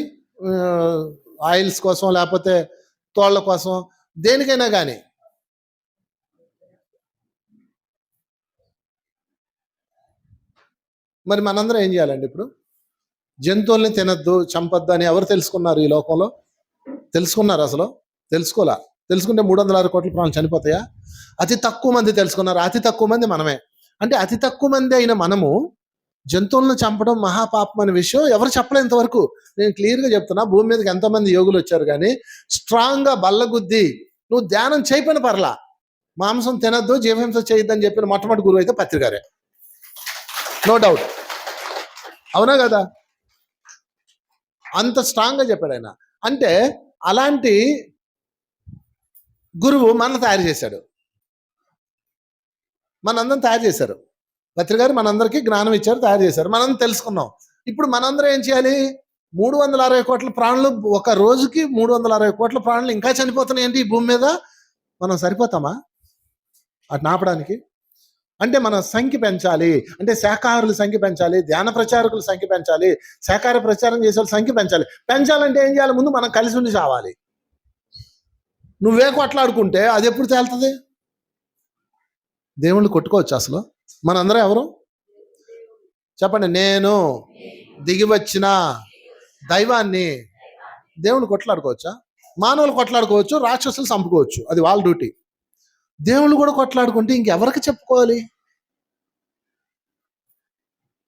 ఆయిల్స్ కోసం, లేకపోతే తోళ్ల కోసం, దేనికైనా కానీ. మరి మనందరం ఏం చేయాలండి? ఇప్పుడు జంతువుల్ని తినద్దు, చంపద్దు అని ఎవరు తెలుసుకున్నారు ఈ లోకంలో? తెలుసుకున్నారు? అసలు తెలుసుకోలే. తెలుసుకుంటే 360 కోట్ల ప్రాణులు చనిపోతాయా? అతి తక్కువ మంది తెలుసుకున్నారు. అతి తక్కువ మంది మనమే. అంటే అతి తక్కువ మంది అయిన మనము జంతువులను చంపడం మహాపాపం అనే విషయం ఎవరు చెప్పలే ఇంతవరకు. నేను క్లియర్గా చెప్తున్నా. భూమి మీదకి ఎంతోమంది యోగులు వచ్చారు, కానీ స్ట్రాంగ్గా బల్లగుద్ది నువ్వు ధ్యానం చేయపని పర్లా, మాంసం తినద్దు, జీవహింస చేయొద్దని చెప్పిన మొట్టమొదటి గురువు అయితే పత్రి గారే. No doubt. అవునా కదా? అంత స్ట్రాంగ్గా చెప్పాడు ఆయన. అంటే అలాంటి గురువు మనల్ని తయారు చేశాడు, మనందరం తయారు చేశారు. పత్రి గారు మనందరికీ జ్ఞానం ఇచ్చారు, తయారు చేశారు, మనం తెలుసుకున్నాం. ఇప్పుడు మనందరం ఏం చేయాలి? 360 కోట్ల ప్రాణులు, ఒక రోజుకి 360 కోట్ల ప్రాణులు ఇంకా చనిపోతున్నాయి ఏంటి ఈ భూమి మీద? మనం సరిపోతామా అటు నాపడానికి? అంటే మన సంఖ్య పెంచాలి. అంటే శాకాహారుల సంఖ్య పెంచాలి, ధ్యాన ప్రచారకుల సంఖ్య పెంచాలి, శాకాహార ప్రచారం చేసే వాళ్ళ సంఖ్య పెంచాలి. పెంచాలంటే ఏం చేయాలి? ముందు మనం కలిసి ఉండి చావాలి. నువ్వే కొట్లాడుకుంటే అది ఎప్పుడు తేలుతుంది? దేవుళ్ళు కొట్టుకోవచ్చు అసలు? మనందరం ఎవరు చెప్పండి? నేను దిగి వచ్చిన దైవాన్ని. దేవుళ్ళు కొట్లాడుకోవచ్చా? మానవులు కొట్లాడుకోవచ్చు, రాక్షసులు చంపుకోవచ్చు, అది వాళ్ళ డ్యూటీ. దేవుళ్ళు కూడా కొట్లాడుకుంటే ఇంకెవరికి చెప్పుకోవాలి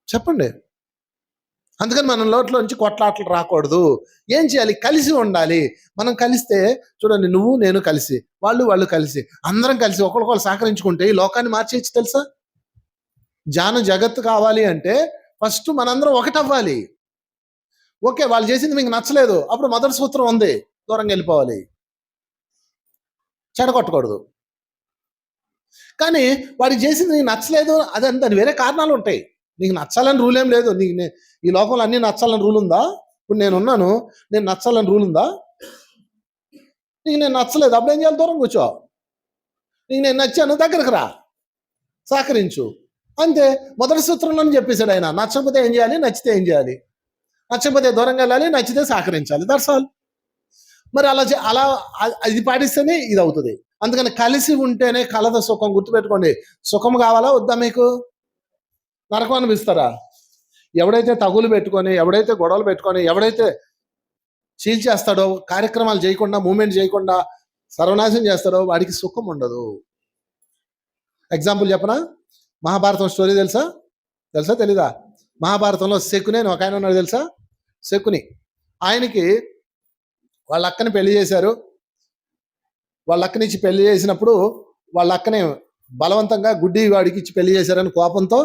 చెప్పండి? అందుకని మన నోట్లోంచి కొట్లాటలు రాకూడదు. ఏం చేయాలి? కలిసి ఉండాలి. మనం కలిస్తే, చూడండి, నువ్వు నేను కలిసి, వాళ్ళు కలిసి, అందరం కలిసి ఒకరికొకరు సహకరించుకుంటే ఈ లోకాన్ని మార్చేయచ్చు తెలుసా? జగత్తు కావాలి అంటే ఫస్ట్ మనందరం ఒకటవ్వాలి. ఓకే, వాళ్ళు చేసింది మీకు నచ్చలేదు, అప్పుడు మొదటి సూత్రం ఉంది, దూరంగా వెళ్ళిపోవాలి, చెడగొట్టకూడదు. కానీ వాడికి చేసింది నీకు నచ్చలేదు, దాని వేరే కారణాలు ఉంటాయి. నీకు నచ్చాలని రూల్ ఏం లేదు. నీకు ఈ లోకంలో అన్నీ నచ్చాలని రూల్ ఉందా? ఇప్పుడు నేనున్నాను, నేను నచ్చాలని రూల్ ఉందా? నీకు నేను నచ్చలేదు, అప్పుడు ఏం చేయాలి? దూరం కూర్చో. నీకు నేను నచ్చాను, దగ్గరకు రా, సహకరించు, అంతే. మొదటి సూత్రంలోనే చెప్పేశాడు ఆయన. నచ్చకపోతే ఏం చేయాలి, నచ్చితే ఏం చేయాలి? నచ్చకపోతే దూరంగా వెళ్ళాలి, నచ్చితే సహకరించాలి. That's all. మరి అలా అది పాటిస్తేనే ఇది అవుతుంది. అందుకని కలిసి ఉంటేనే కలద సుఖం. గుర్తుపెట్టుకోండి. సుఖం కావాలా వద్దా మీకు? నరకం అనిపిస్తారా? ఎవడైతే తగులు పెట్టుకొని, ఎవడైతే గొడవలు పెట్టుకొని, ఎవడైతే చీల్చేస్తాడో, కార్యక్రమాలు చేయకుండా, మూమెంట్ చేయకుండా సర్వనాశనం చేస్తాడో, వాడికి సుఖం ఉండదు. ఎగ్జాంపుల్ చెప్పనా? మహాభారతం స్టోరీ తెలుసా తెలీదా? మహాభారతంలో శకుని అని ఒక ఆయన ఉన్నాడు, తెలుసా? శకుని. ఆయనకి వాళ్ళ అక్కని పెళ్లి చేశారు. వాళ్ళ అక్కనిచ్చి పెళ్లి చేసినప్పుడు వాళ్ళ అక్కని బలవంతంగా గుడ్డి వాడికి ఇచ్చి పెళ్లి చేశారని కోపంతో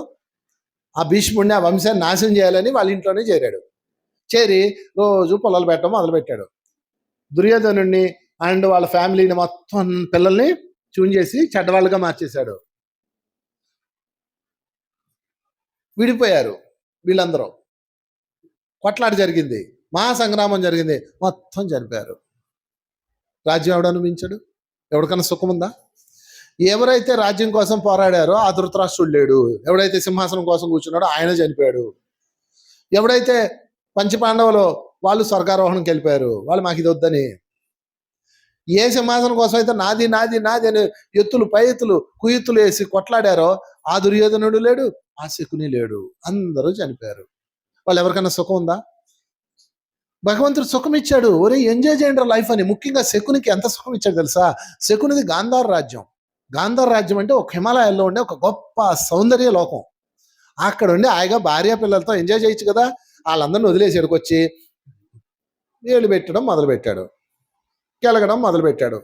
ఆ భీష్ముడిని, ఆ వంశాన్ని నాశనం చేయాలని వాళ్ళ ఇంట్లోనే చేరాడు. చేరి రోజు పొలాలు పెట్టడం మొదలుపెట్టాడు. దుర్యోధనుడిని అండ్ వాళ్ళ ఫ్యామిలీని మొత్తం పిల్లల్ని ట్యూన్ చేసి చెడ్డవాళ్ళుగా మార్చేశాడు. విడిపోయారు వీళ్ళందరూ. కొట్లాట జరిగింది, మహాసంగ్రామం జరిగింది, మొత్తం చనిపోయారు. రాజ్యం ఎవడు అనుభవించాడు? ఎవరికన్నా సుఖం ఉందా? ఎవరైతే రాజ్యం కోసం పోరాడారో ఆ ధృతరాష్ట్రుడు లేడు. ఎవడైతే సింహాసనం కోసం కూర్చున్నాడో ఆయన చనిపోయాడు. ఎవడైతే పంచపాండవులు వాళ్ళు స్వర్గారోహణకి వెళ్ళిపోయారు, వాళ్ళు మాకు ఇది వద్దని. ఏ సింహాసనం కోసం అయితే నాది నాది నాది అని ఎత్తులు పై ఎత్తులు కుయెత్తులు వేసి కొట్లాడారో ఆ దుర్యోధనుడు లేడు, ఆ శకుని లేడు, అందరూ చనిపోయారు. వాళ్ళు ఎవరికైనా సుఖం ఉందా? భగవంతుడు సుఖం ఇచ్చాడు. ఒరే ఎంజాయ్ చేయండి లైఫ్ అని. ముఖ్యంగా శకునికి ఎంత సుఖం ఇచ్చాడు తెలుసా? శకునిది గాంధార రాజ్యం. గాంధార రాజ్యం అంటే ఒక హిమాలయాల్లో ఉండే ఒక గొప్ప సౌందర్య లోకం. అక్కడ ఉండి హాయిగా భార్య పిల్లలతో ఎంజాయ్ చేయొచ్చు కదా. వాళ్ళందరిని వదిలేసి ఎడుకొచ్చి ఏళ్ళు పెట్టడం మొదలుపెట్టాడు, కెలగడం మొదలుపెట్టాడు,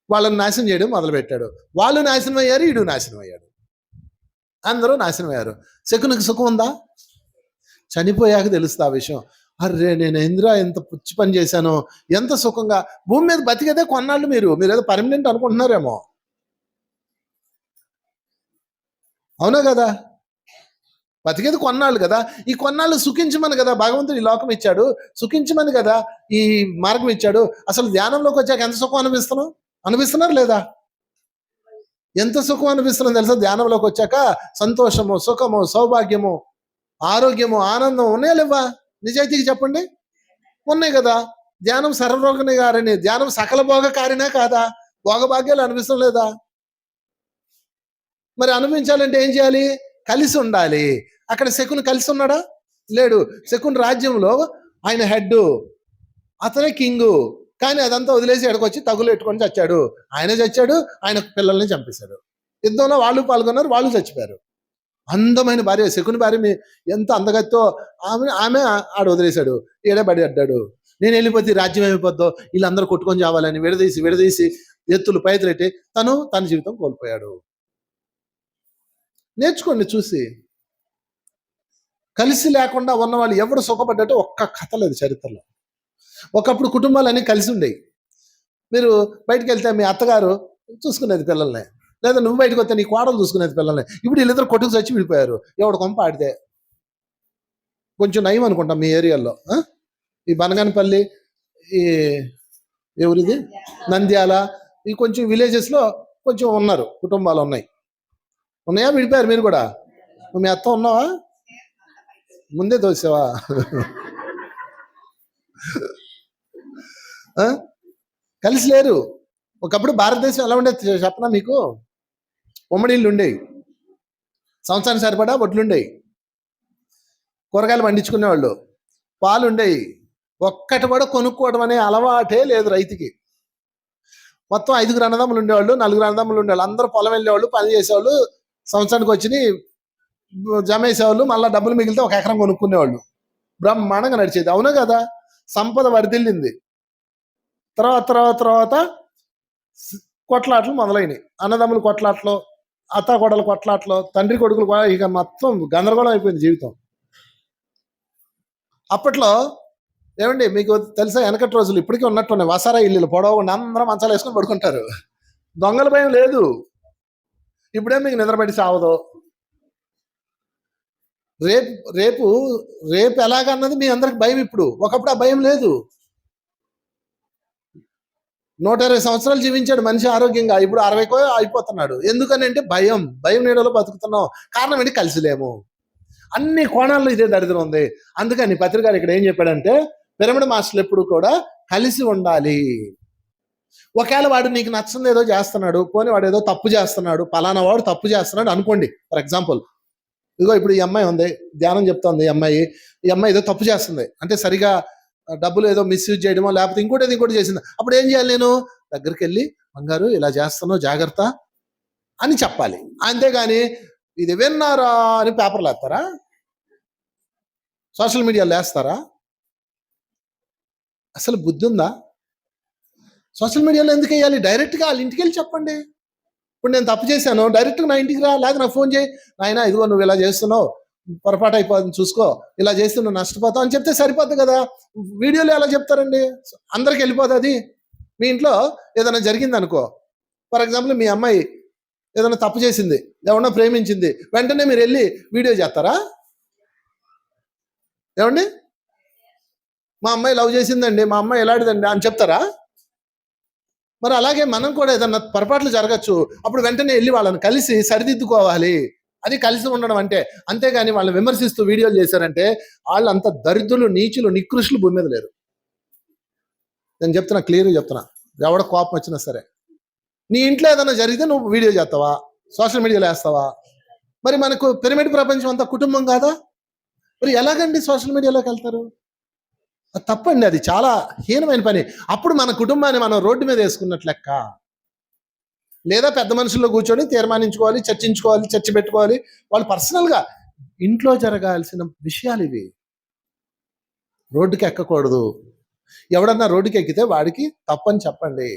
వాళ్ళని నాశనం చేయడం మొదలుపెట్టాడు. వాళ్ళు నాశనం అయ్యారు, ఈడు నాశనం అయ్యాడు, అందరూ నాశనం అయ్యారు. శకునికి సుఖం ఉందా? చనిపోయాక తెలుస్తుంది ఆ విషయం. అర్రే నేను ఇంద్ర ఎంత పుచ్చి పని చేశానో, ఎంత సుఖంగా. భూమి మీద బతికేదే కొన్నాళ్ళు. మీరు ఏదో పర్మనెంట్ అనుకుంటున్నారేమో. అవునా కదా? బతికేది కొన్నాళ్ళు కదా. ఈ కొన్నాళ్ళు సుఖించమని కదా భగవంతుడు ఈ లోకం ఇచ్చాడు, సుఖించమని కదా ఈ మార్గం ఇచ్చాడు. అసలు ధ్యానంలోకి వచ్చాక ఎంత సుఖం అనిపిస్తున్నారు లేదా? ఎంత సుఖం అనిపిస్తున్నాం తెలుసా? ధ్యానంలోకి వచ్చాక సంతోషము, సుఖము, సౌభాగ్యము, ఆరోగ్యము, ఆనందం ఉన్నాయా లేవా? నిజాయితీకి చెప్పండి, ఉన్నాయి కదా. ధ్యానం సర్వరోగ నివారణి, ధ్యానం సకల భోగకారినా కాదా? భోగభాగ్యాలు అనిపిస్తాం లేదా? మరి అనిపించాలంటే ఏం చేయాలి? కలిసి ఉండాలి. అక్కడ శకుని కలిసి ఉన్నాడా? లేడు. శకుని రాజ్యంలో ఆయన హెడ్, అతనే కింగు. కానీ అదంతా వదిలేసి ఎడకొచ్చి తగులు పెట్టుకొని చచ్చాడు. ఆయన చచ్చాడు, ఆయన పిల్లల్ని చంపేశాడు. యుద్ధంలో వాళ్ళు పాల్గొన్నారు, వాళ్ళు చచ్చిపోయారు. అందమైన భార్య, శకుని భార్య ఎంత అందగత్తో ఆమె ఆడు వదిలేశాడు, ఏడబడి అడ్డాడు. నేను వెళ్ళిపోతే రాజ్యం అయిపోద్దో, వీళ్ళందరూ కొట్టుకొని చావాలని విడదీసి ఎత్తులు పైతులెట్టి తన జీవితం కోల్పోయాడు. నేర్చుకోండి చూసి. కలిసి లేకుండా ఉన్న వాళ్ళు ఎవడు సుఖపడ్డట్టు ఒక్క కథ లేదు చరిత్రలో. ఒకప్పుడు కుటుంబాలన్నీ కలిసి ఉండేవి. మీరు బయటకు వెళ్తే మీ అత్తగారు చూసుకునేది పిల్లల్ని, లేదా నువ్వు బయటకు వస్తే నీ కోడలు చూసుకునేది పిల్లల్ని. ఇప్పుడు వీళ్ళిద్దరు కొట్టుకు చచ్చి విడిపోయారు. ఎవడు కొంప ఆడితే. కొంచెం నయం అనుకుంటాం మీ ఏరియాలో. ఈ బనగానపల్లి, ఈ ఎవరిది నంద్యాల, ఈ కొంచెం విలేజెస్లో కొంచెం ఉన్నారు, కుటుంబాలు ఉన్నాయా? విడిపోయారు. మీరు కూడా మీ అత్త ఉన్నావా? ముందే తోసావా? కలిసి లేరు. ఒకప్పుడు భారతదేశం ఎలా ఉండేది చెప్పనా మీకు? ఉమ్మడి ఇళ్ళు ఉండేవి, సంవత్సరానికి సరిపడా వడ్లుండేవి, కూరగాయలు పండించుకునేవాళ్ళు, పాలు ఉండేవి. ఒక్కటి కూడా కొనుక్కోవడం అనే అలవాటే లేదు రైతుకి. మొత్తం 5 అన్నదమ్ములు ఉండేవాళ్ళు, 4 అన్నదమ్ములు ఉండేవాళ్ళు. అందరూ పొలం వెళ్ళేవాళ్ళు, పని చేసేవాళ్ళు, సంవత్సరానికి వచ్చి జమ వేసేవాళ్ళు, మళ్ళీ డబ్బులు మిగిలితే 1 ఎకరం కొనుక్కునేవాళ్ళు. బ్రహ్మాండంగా నడిచేది. అవునా కదా? సంపద వరిదిల్లింది. తర్వాత కొట్లాట్లు మొదలైనవి. అన్నదమ్ములు కొట్లాట్లు, అత్తాకోడలు కొట్లాట్లు, తండ్రి కొడుకులు, ఇక మొత్తం గందరగోళం అయిపోయింది జీవితం. అప్పట్లో ఏమండి మీకు తెలుసా, వెనకటి రోజులు ఇప్పటికీ ఉన్నట్టున్నాయి. వసారా ఇల్లు పొడవు అందరం మంచాలు వేసుకొని పడుకుంటారు. దొంగల భయం లేదు. ఇప్పుడే మీకు నిద్రపడి సావదు. రేపు ఎలాగన్నది మీ అందరికి భయం ఇప్పుడు. ఒకప్పుడు ఆ భయం లేదు. 120 సంవత్సరాలు జీవించాడు మనిషి ఆరోగ్యంగా, ఇప్పుడు 60 అయిపోతున్నాడు. ఎందుకని అంటే భయం నీడలో బతుకుతున్నాం. కారణం ఏంటి? కలిసిలేము. అన్ని కోణాల్లో ఇదే దరిద్రం ఉంది. అందుకని పత్రికారు ఇక్కడ ఏం చెప్పాడంటే, పిరమిడ్ మాస్టర్లు ఎప్పుడు కూడా కలిసి ఉండాలి. ఒకవేళ వాడు నీకు నచ్చింది ఏదో చేస్తున్నాడు, పోనీ వాడు ఏదో తప్పు చేస్తున్నాడు, పలానా వాడు తప్పు చేస్తున్నాడు అనుకోండి. ఫర్ ఎగ్జాంపుల్, ఇదిగో ఇప్పుడు ఈ అమ్మాయి ఉంది, ధ్యానం చెప్తోంది. ఈ అమ్మాయి ఏదో తప్పు చేస్తుంది అంటే, సరిగా డబ్బులు ఏదో మిస్యూజ్ చేయడమో లేకపోతే ఇంకోటి చేసింది. అప్పుడు ఏం చేయాలి? నేను దగ్గరికి వెళ్ళి, బంగారు ఇలా చేస్తున్నావు జాగ్రత్త అని చెప్పాలి. అంతేగాని ఇది విన్నారా అని పేపర్లు వేస్తారా, సోషల్ మీడియాలో వేస్తారా? అసలు బుద్ధి ఉందా? సోషల్ మీడియాలో ఎందుకు వేయాలి? డైరెక్ట్గా వాళ్ళ ఇంటికి వెళ్ళి చెప్పండి. ఇప్పుడు నేను తప్పు చేశాను, డైరెక్ట్గా నా ఇంటికి రా, లేదా నాకు ఫోన్ చేయి, నాయన ఇదిగో నువ్వు ఇలా చేస్తున్నావు, పొరపాటు అయిపోతుంది చూసుకో, ఇలా చేస్తే నువ్వు నష్టపోతావు అని చెప్తే సరిపోద్ది కదా. వీడియోలో ఎలా చెప్తారండి? అందరికి వెళ్ళిపోతుంది అది. మీ ఇంట్లో ఏదైనా జరిగింది అనుకో, ఫర్ ఎగ్జాంపుల్ మీ అమ్మాయి ఏదైనా తప్పు చేసింది, ఎవరన్నా ప్రేమించింది, వెంటనే మీరు వెళ్ళి వీడియో చేస్తారా? ఏమండి, మా అమ్మాయి లవ్ చేసిందండి, మా అమ్మాయి ఎలాంటిదండి అని చెప్తారా? మరి అలాగే మనం కూడా ఏదన్నా పొరపాట్లు జరగచ్చు, అప్పుడు వెంటనే వెళ్ళి వాళ్ళని కలిసి సరిదిద్దుకోవాలి. అది కలిసి ఉండడం అంటే. అంతేగాని వాళ్ళని విమర్శిస్తూ వీడియోలు చేశారంటే వాళ్ళు అంత దరిద్రులు, నీచులు, నికృష్టులు భూమి మీద లేరు. నేను చెప్తున్నా, క్లియర్గా చెప్తున్నా. ఎవడ కోపం వచ్చినా సరే, నీ ఇంట్లో ఏదైనా జరిగితే నువ్వు వీడియో చేస్తావా, సోషల్ మీడియాలో వేస్తావా? మరి మనకు పిరమిడ్ ప్రపంచం అంతా కుటుంబం కాదా? మరి ఎలాగండి సోషల్ మీడియాలోకి వెళ్తారు? అది తప్పండి, అది చాలా హీనమైన పని. అప్పుడు మన కుటుంబాన్ని మనం రోడ్డు మీద వేసుకున్నట్లు లెక్క. లేదా పెద్ద మనుషుల్లో కూర్చొని తీర్మానించుకోవాలి, చర్చించుకోవాలి, చర్చ పెట్టుకోవాలి. వాళ్ళు పర్సనల్గా ఇంట్లో జరగాల్సిన విషయాలు ఇవి. రోడ్డుకి ఎక్కకూడదు. ఎవడన్నా రోడ్డుకి ఎక్కితే వాడికి తప్పని చెప్పండి.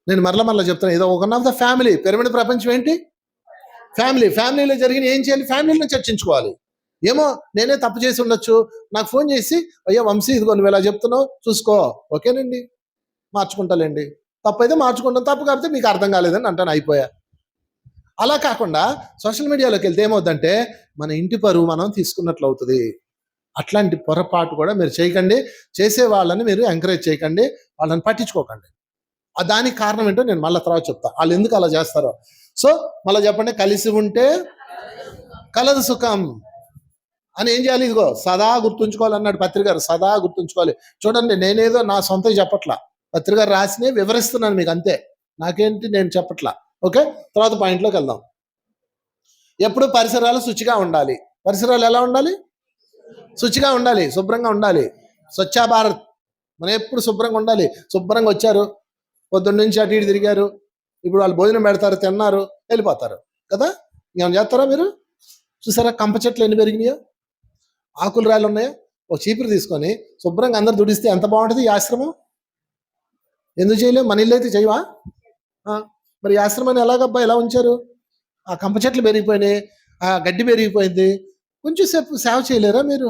నేను మరలా చెప్తాను, ఏదో ఒక ఆఫ్ ద ఫ్యామిలీ. పిరమిడ్ ప్రపంచం ఏంటి? ఫ్యామిలీలో జరిగిన ఏం చేయాలి? ఫ్యామిలీలో చర్చించుకోవాలి. ఏమో నేనే తప్పు చేసి ఉండొచ్చు, నాకు ఫోన్ చేసి, అయ్యా వంశీ ఇదిగో నువ్వు ఇలా చెప్తున్నావు చూసుకో, ఓకేనండి మార్చుకుంటాలేండి, తప్పు అయితే మార్చుకుంటాను, తప్పు కాకపోతే మీకు అర్థం కాలేదని అంటాను, అయిపోయా. అలా కాకుండా సోషల్ మీడియాలోకి వెళ్తే ఏమవుతుందంటే మన ఇంటి పరువు మనం తీసుకున్నట్లు అవుతుంది. అట్లాంటి పొరపాటు కూడా మీరు చేయకండి. చేసే వాళ్ళని మీరు ఎంకరేజ్ చేయకండి, వాళ్ళని పట్టించుకోకండి. దానికి కారణం ఏంటో నేను మళ్ళీ తర్వాత చెప్తా, వాళ్ళు ఎందుకు అలా చేస్తారో. సో మళ్ళీ చెప్పండి, కలిసి ఉంటే కలదు సుఖం అని ఏం చేయాలి? ఇదిగో సదా గుర్తుంచుకోవాలన్నాడు పత్రికారు, సదా గుర్తుంచుకోవాలి. చూడండి, నేనేదో నా సొంత చెప్పట్లా, పత్రికారు రాసినే వివరిస్తున్నాను మీకు, అంతే. నాకేంటి, నేను చెప్పట్లా. ఓకే, తర్వాత పాయింట్లోకి వెళ్దాం. ఎప్పుడు పరిసరాలు శుచిగా ఉండాలి. పరిసరాలు ఎలా ఉండాలి? శుచిగా ఉండాలి, శుభ్రంగా ఉండాలి. స్వచ్ఛ భారత్, మనం ఎప్పుడు శుభ్రంగా ఉండాలి. శుభ్రంగా వచ్చారు, పొద్దున్న నుంచి అటు ఇటు తిరిగారు, ఇప్పుడు వాళ్ళు భోజనం పెడతారు, తిన్నారు, వెళ్ళిపోతారు కదా. ఏమైనా చేస్తారా మీరు? చూసారా కంప చెట్లు ఎన్ని పెరిగినాయో, ఆకులు రాళ్ళు ఉన్నాయో. ఒక చీపురు తీసుకొని శుభ్రంగా అందరు దుడిస్తే ఎంత బాగుంటుంది ఈ ఆశ్రమం. ఎందుకు చేయలేము? మన ఇల్లు అయితే చేయవా? మరి ఈ ఆశ్రమాన్ని ఎలాగబ్బా ఎలా ఉంచారు? ఆ కంప చెట్లు పెరిగిపోయినాయి, ఆ గడ్డి పెరిగిపోయింది, కొంచెం సేపు సేవ చేయలేరా మీరు?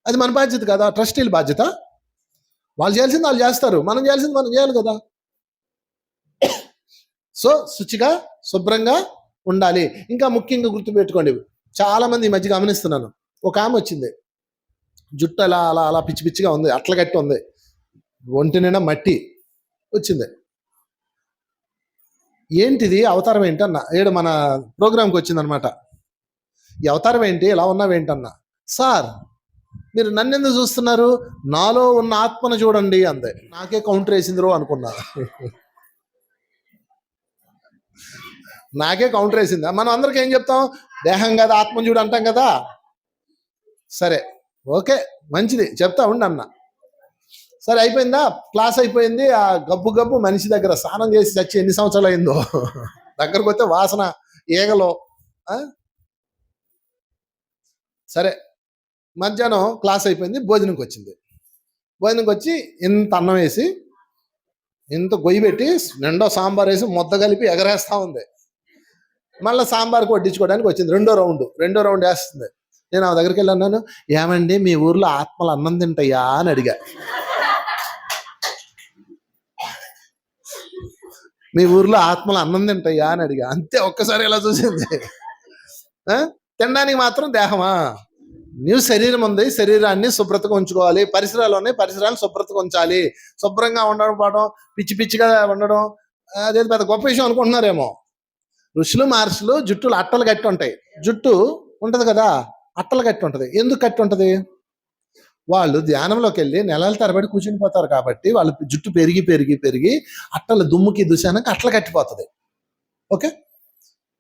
అది మన బాధ్యత కదా, ట్రస్టీల బాధ్యత. వాళ్ళు చేయాల్సింది వాళ్ళు చేస్తారు, మనం చేయాల్సింది మనం చేయాలి కదా. సో శుచిగా శుభ్రంగా ఉండాలి. ఇంకా ముఖ్యంగా గుర్తుపెట్టుకోండి, చాలా మంది ఈ మధ్య గమనిస్తున్నాను, ఒక ఆమె వచ్చింది, జుట్టు అలా అలా అలా పిచ్చి పిచ్చిగా ఉంది, అట్ల గట్టి ఉంది, ఒంటి నిండా మట్టి వచ్చింది. ఏంటిది అవతారం ఏంటన్న, ఏడు మన ప్రోగ్రాంకి వచ్చిందనమాట. ఈ అవతారం ఏంటి, ఎలా ఉన్నావేంటన్నా. సార్ మీరు నన్ను ఎందుకు చూస్తున్నారు, నాలో ఉన్న ఆత్మను చూడండి అందే. నాకే కౌంటర్ వేసింది రో అనుకున్నా. నాకే కౌంటర్ వేసింది. మనం అందరికి ఏం చెప్తాం, దేహం కదా ఆత్మను చూడు అంటాం కదా. సరే ఓకే, మంచిది, చెప్తా ఉండి అన్న. సరే అయిపోయిందా, క్లాస్ అయిపోయింది. ఆ గబ్బు గబ్బు మనిషి దగ్గర స్నానం చేసి చచ్చి ఎన్ని సంవత్సరాలు అయిందో, దగ్గరకు వస్తే వాసన ఈగలో. సరే మధ్యాహ్నం క్లాస్ అయిపోయింది, భోజనంకి వచ్చింది. భోజనంకి వచ్చి ఇంత అన్నం వేసి ఇంత గొయ్యి పెట్టి నిండో సాంబార్ వేసి ముద్ద కలిపి ఎగరేస్తా ఉంది. మళ్ళీ సాంబార్కి వడ్డించుకోవడానికి వచ్చింది, రెండో రౌండ్ వేస్తుంది. నేను ఆ దగ్గరికి వెళ్ళి అన్నాను, ఏమండి మీ ఊర్లో ఆత్మలు అన్నం తింటాయా అని అడిగా. మీ ఊర్లో ఆత్మలు అన్నం తింటాయా అని అడిగా. అంతే, ఒక్కసారి ఎలా చూసింది. తినడానికి మాత్రం దేహమా? నీవు శరీరం ఉంది, శరీరాన్ని శుభ్రతగా ఉంచుకోవాలి. పరిసరాలు ఉన్నాయి, పరిసరాలను శుభ్రతగా ఉంచాలి. శుభ్రంగా ఉండడం పోవడం, పిచ్చి పిచ్చిగా ఉండడం అదే పెద్ద గొప్ప విషయం అనుకుంటున్నారేమో. ఋషులు మహర్షులు జుట్టులు అట్టలు కట్టి ఉంటాయి, జుట్టు ఉంటుంది కదా అట్టలు కట్టి ఉంటుంది. ఎందుకు కట్టి ఉంటుంది? వాళ్ళు ధ్యానంలోకి వెళ్ళి నెలల తరబడి కూర్చుని పోతారు కాబట్టి వాళ్ళు జుట్టు పెరిగి పెరిగి పెరిగి అట్టలు దుమ్ముకి దుశానికి అట్టలు కట్టిపోతుంది. ఓకే,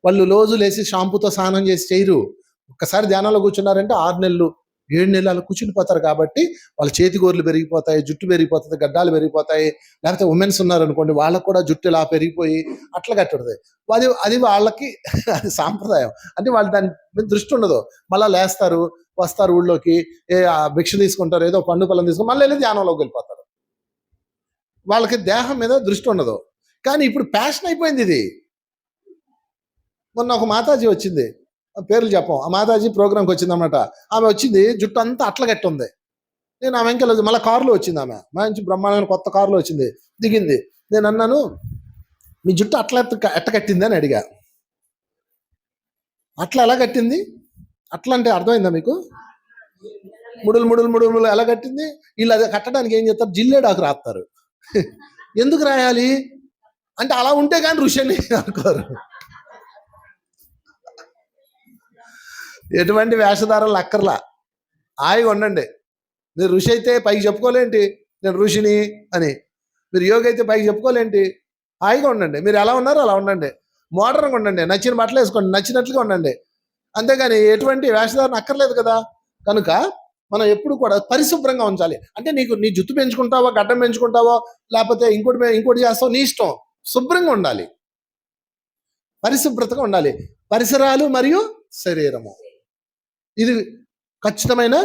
వాళ్ళు రోజు లేచి షాంపూతో స్నానం చేసి చేయరు. ఒక్కసారి ధ్యానంలో కూర్చున్నారంటే 6 నెలలు 7 నెలలు అలా కూర్చుని పోతారు కాబట్టి వాళ్ళ చేతి గోర్లు పెరిగిపోతాయి, జుట్టు పెరిగిపోతుంది, గడ్డాలు పెరిగిపోతాయి. లేకపోతే ఉమెన్స్ ఉన్నారనుకోండి, వాళ్ళకు కూడా జుట్టు ఇలా పెరిగిపోయి అట్లా కట్టుతుంది. అది వాళ్ళకి అది సాంప్రదాయం. అంటే వాళ్ళు దాని మీద దృష్టి ఉండదు. మళ్ళీ లేస్తారు, వస్తారు ఊళ్ళోకి, భిక్ష తీసుకుంటారు, ఏదో పండు పొలం తీసుకుని మళ్ళీ వెళ్ళి ధ్యానంలోకి వెళ్ళిపోతారు. వాళ్ళకి దేహం మీద దృష్టి ఉండదు. కానీ ఇప్పుడు ప్యాషన్ అయిపోయింది ఇది. మొన్న ఒక మాతాజీ వచ్చింది, పేర్లు చెప్పం, ఆ మాతాజీ ప్రోగ్రామ్కి వచ్చింది అన్నమాట. ఆమె వచ్చింది, జుట్టు అంతా అట్ల గట్టి ఉంది. నేను ఆమె ఇంకా మళ్ళీ కారులో వచ్చింది, ఆమె మంచి బ్రహ్మాండమైన కొత్త కారులో వచ్చింది, దిగింది. నేను అన్నాను, మీ జుట్టు అట్లా ఎట్ట కట్టింది అని అడిగా. అట్లా ఎలా కట్టింది? అట్లా అంటే అర్థమైందా మీకు? ముడులు ఎలా కట్టింది? వీళ్ళు అది కట్టడానికి ఏం చేస్తారు, జిల్లేడాకు రాస్తారు. ఎందుకు రాయాలి అంటే అలా ఉంటే కానీ ఋషి అని అనుకోరు. ఎటువంటి వేషధారాలు అక్కర్లా, హాయిగా ఉండండి. మీరు ఋషి అయితే పైకి చెప్పుకోలేంటి నేను ఋషిని అని, మీరు యోగి అయితే పైకి చెప్పుకోలేంటి. హాయిగా ఉండండి, మీరు ఎలా ఉన్నారో అలా ఉండండి, మోడర్న్గా ఉండండి, నచ్చిన బట్టలు వేసుకోండి, నచ్చినట్లుగా ఉండండి, అంతేగాని ఎటువంటి వేషధారణ అక్కర్లేదు కదా. కనుక మనం ఎప్పుడు కూడా పరిశుభ్రంగా ఉంచాలి. అంటే నీ జుట్టు పెంచుకుంటావో, గడ్డం పెంచుకుంటావో, లేకపోతే ఇంకోటి చేస్తావో, నీ ఇష్టం. శుభ్రంగా ఉండాలి, పరిశుభ్రతగా ఉండాలి. పరిసరాలు మరియు శరీరము, ఇది ఖచ్చితమైన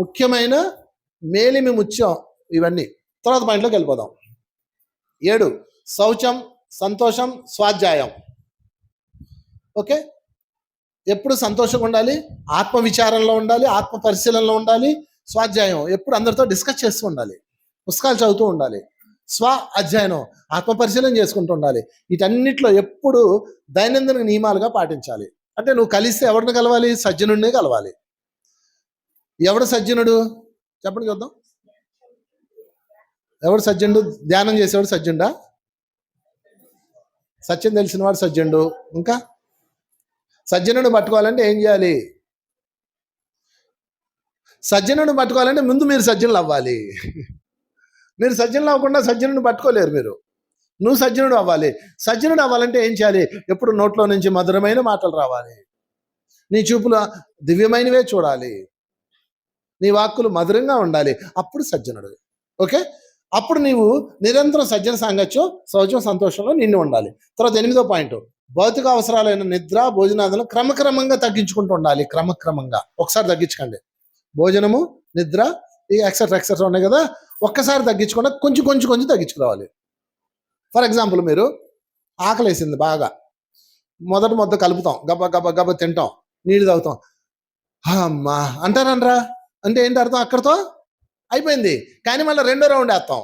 ముఖ్యమైన మేలిమి ముత్యం ఇవన్నీ. తర్వాత పాయింట్లోకి వెళ్ళిపోదాం. 7 శౌచం, సంతోషం, స్వాధ్యాయం. ఓకే, ఎప్పుడు సంతోషంగా ఉండాలి, ఆత్మ విచారంలో ఉండాలి, ఆత్మ పరిశీలనలో ఉండాలి. స్వాధ్యాయం, ఎప్పుడు అందరితో డిస్కస్ చేస్తూ ఉండాలి, పుస్తకాలు చదువుతూ ఉండాలి. స్వ అధ్యయనం, ఆత్మపరిశీలన చేసుకుంటూ ఉండాలి. వీటన్నిటిలో ఎప్పుడు దైనందిన నియమాలుగా పాటించాలి. అంటే నువ్వు కలిస్తే ఎవరిని కలవాలి? సజ్జనుడిని కలవాలి. ఎవడు సజ్జనుడు చెప్పండి చూద్దాం. ఎవడు సజ్జనుడు? ధ్యానం చేసేవాడు సజ్జనుడా? సత్యం తెలిసినవాడు సజ్జనుడు. ఇంకా సజ్జనుడు పట్టుకోవాలంటే ఏం చేయాలి? సజ్జనుడు పట్టుకోవాలంటే ముందు మీరు సజ్జనులు అవ్వాలి. మీరు సజ్జనులు అవ్వకుండా సజ్జనుడిని పట్టుకోలేరు. నువ్వు సజ్జనుడు అవ్వాలి. సజ్జనుడు అవ్వాలంటే ఏం చేయాలి? ఎప్పుడు నోట్లో నుంచి మధురమైన మాటలు రావాలి. నీ చూపులు దివ్యమైనవే చూడాలి. నీ వాక్కులు మధురంగా ఉండాలి. అప్పుడు సజ్జనుడు. ఓకే, అప్పుడు నీవు నిరంతరం సజ్జన సాంగత్యం, సౌజం, సంతోషంలో నిన్ను ఉండాలి. తర్వాత 8వ పాయింట్, భౌతిక అవసరాలైన నిద్ర, భోజనాదులను క్రమక్రమంగా తగ్గించుకుంటూ ఉండాలి. క్రమక్రమంగా, ఒకసారి తగ్గించకండి. భోజనము, నిద్ర, ఈ ఎక్సెట్రా ఉన్నాయి కదా, ఒక్కసారి తగ్గించకుండా కొంచెం కొంచెం కొంచెం తగ్గించుకోవాలి. ఫర్ ఎగ్జాంపుల్, మీరు ఆకలేసింది బాగా, మొదటి మొత్తం కలుపుతాం, గబ తింటాం, నీళ్ళు తాగుతాం, అమ్మా అంటారనరా అంటే ఏంటి అర్థం? అక్కడితో అయిపోయింది. కానీ మళ్ళీ 2వ రౌండ్ వేస్తాం.